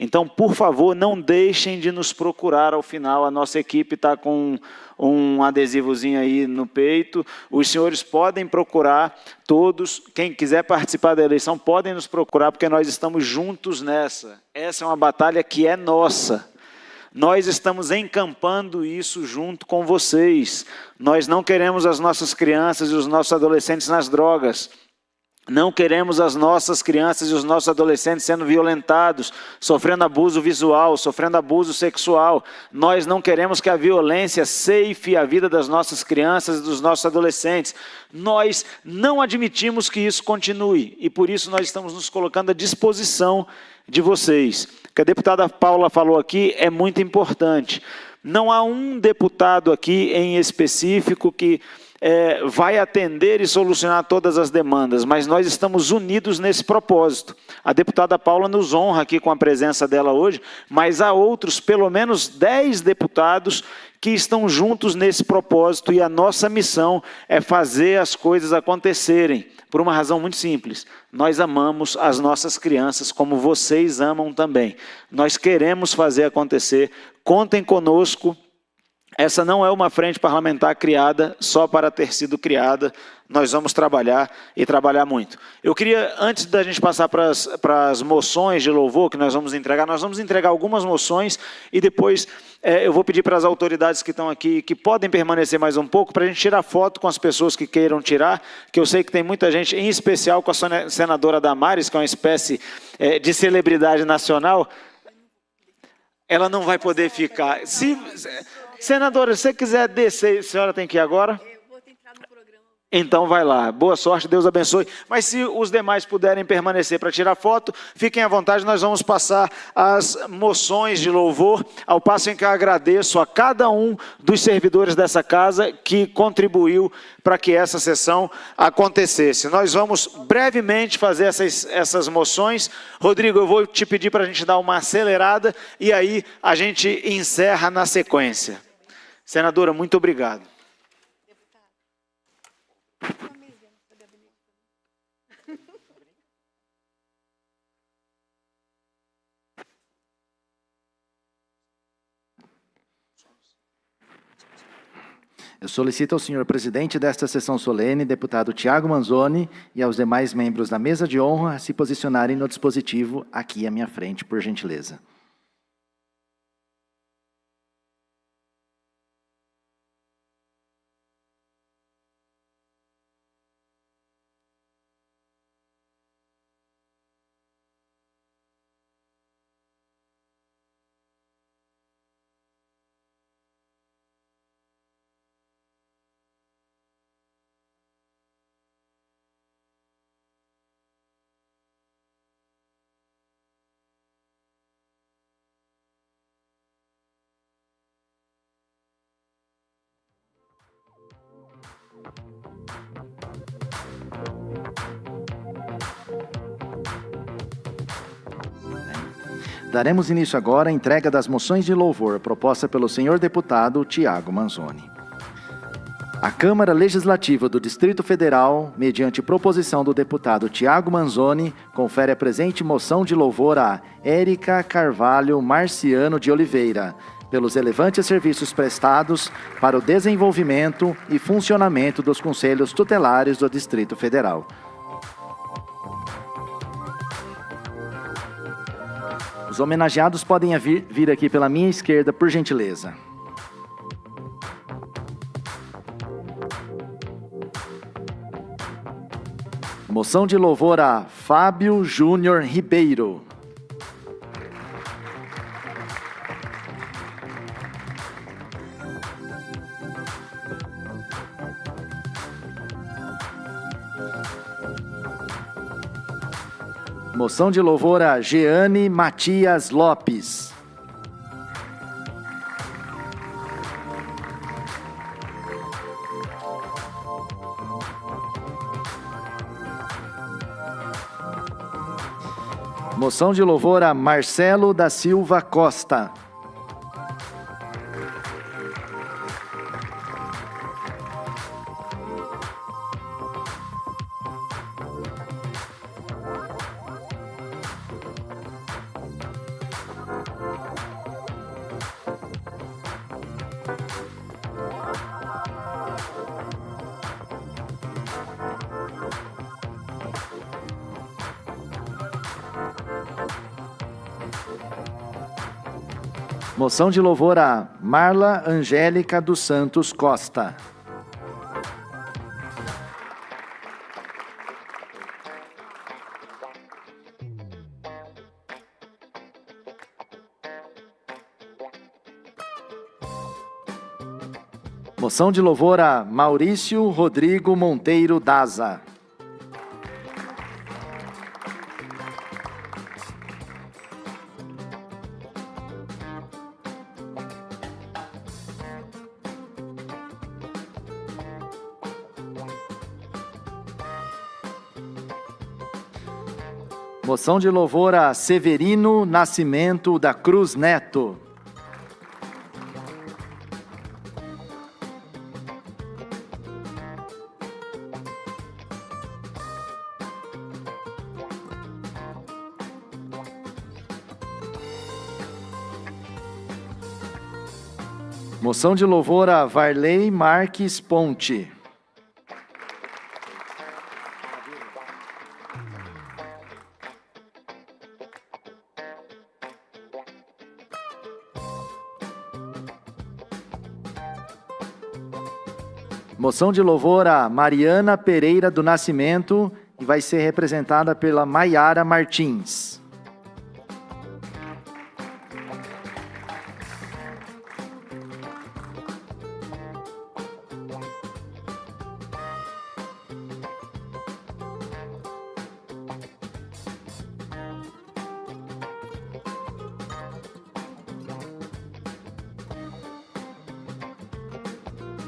Então, por favor, não deixem de nos procurar ao final. A nossa equipe está com um adesivozinho aí no peito. Os senhores podem procurar todos. Quem quiser participar da eleição, podem nos procurar, porque nós estamos juntos nessa. Essa é uma batalha que é nossa. Nós estamos encampando isso junto com vocês. Nós não queremos as nossas crianças e os nossos adolescentes nas drogas. Não queremos as nossas crianças e os nossos adolescentes sendo violentados, sofrendo abuso visual, sofrendo abuso sexual. Nós não queremos que a violência ceife a vida das nossas crianças e dos nossos adolescentes. Nós não admitimos que isso continue e por isso nós estamos nos colocando à disposição de vocês. O que a deputada Paula falou aqui é muito importante. Não há um deputado aqui em específico que vai atender e solucionar todas as demandas, mas nós estamos unidos nesse propósito. A deputada Paula nos honra aqui com a presença dela hoje, mas há outros, pelo menos 10 deputados que estão juntos nesse propósito e a nossa missão é fazer as coisas acontecerem, por uma razão muito simples. Nós amamos as nossas crianças como vocês amam também. Nós queremos fazer acontecer, contem conosco. Essa não é uma frente parlamentar criada só para ter sido criada. Nós vamos trabalhar e trabalhar muito. Eu queria, antes da gente passar para as moções de louvor que nós vamos entregar algumas moções e depois eu vou pedir para as autoridades que estão aqui, que podem permanecer mais um pouco, para a gente tirar foto com as pessoas que queiram tirar, que eu sei que tem muita gente, em especial com a senadora Damares, que é uma espécie de celebridade nacional. Ela não vai poder ficar. Senadora, se você quiser descer, a senhora tem que ir agora? Eu vou entrar no programa. Então vai lá. Boa sorte, Deus abençoe. Mas se os demais puderem permanecer para tirar foto, fiquem à vontade, nós vamos passar as moções de louvor, ao passo em que eu agradeço a cada um dos servidores dessa casa que contribuiu para que essa sessão acontecesse. Nós vamos brevemente fazer essas moções. Rodrigo, eu vou te pedir para a gente dar uma acelerada e aí a gente encerra na sequência. Senadora, muito obrigado. Eu solicito ao senhor presidente desta sessão solene, deputado Tiago Manzoni, e aos demais membros da mesa de honra a se posicionarem no dispositivo aqui à minha frente, por gentileza. Daremos início agora à entrega das moções de louvor proposta pelo senhor deputado Tiago Manzoni. A Câmara Legislativa do Distrito Federal, mediante proposição do deputado Tiago Manzoni, confere a presente moção de louvor a Érica Carvalho Marciano de Oliveira, pelos relevantes serviços prestados para o desenvolvimento e funcionamento dos Conselhos Tutelares do Distrito Federal. Os homenageados podem vir aqui pela minha esquerda, por gentileza. Moção de louvor a Fábio Júnior Ribeiro. Moção de louvor a Jeane Matias Lopes. Moção de louvor a Marcelo da Silva Costa. Moção de louvor a Marla Angélica dos Santos Costa. Moção de louvor a Maurício Rodrigo Monteiro Daza. Moção de louvor a Severino Nascimento da Cruz Neto. Moção de louvor a Varley Marques Ponte. Moção de louvor a Mariana Pereira do Nascimento e vai ser representada pela Maiara Martins.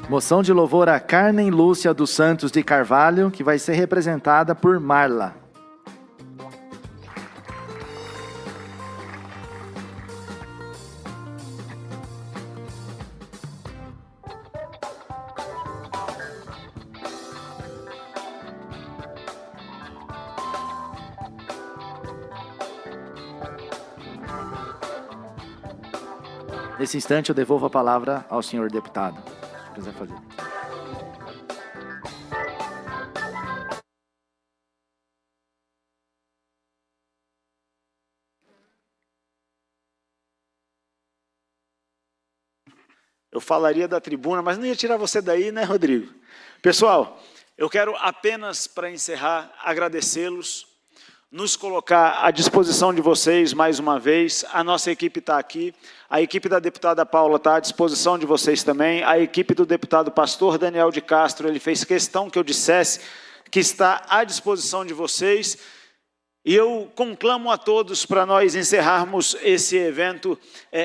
Moção de louvor a Carmen Lúcia dos Santos de Carvalho, que vai ser representada por Marla. Nesse instante, eu devolvo a palavra ao senhor deputado. Se quiser fazer. Eu falaria da tribuna, mas não ia tirar você daí, né, Rodrigo? Pessoal, eu quero apenas, para encerrar, agradecê-los, nos colocar à disposição de vocês mais uma vez. A nossa equipe está aqui, a equipe da deputada Paula está à disposição de vocês também, a equipe do deputado pastor Daniel de Castro, ele fez questão que eu dissesse que está à disposição de vocês. E eu conclamo a todos para nós encerrarmos esse evento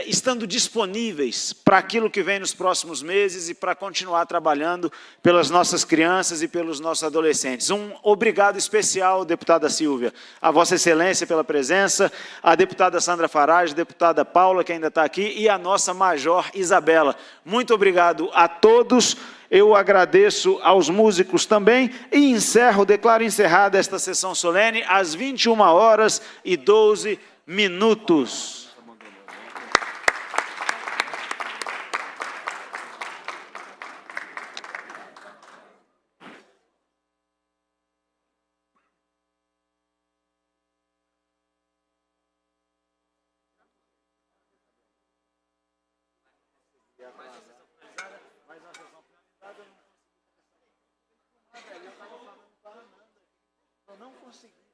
estando disponíveis para aquilo que vem nos próximos meses e para continuar trabalhando pelas nossas crianças e pelos nossos adolescentes. Um obrigado especial, deputada Silvia, a Vossa Excelência pela presença, a deputada Sandra Farage, a deputada Paula, que ainda está aqui, e a nossa Major Isabela. Muito obrigado a todos. Eu agradeço aos músicos também e declaro encerrada esta sessão solene às 21h12. conseguir.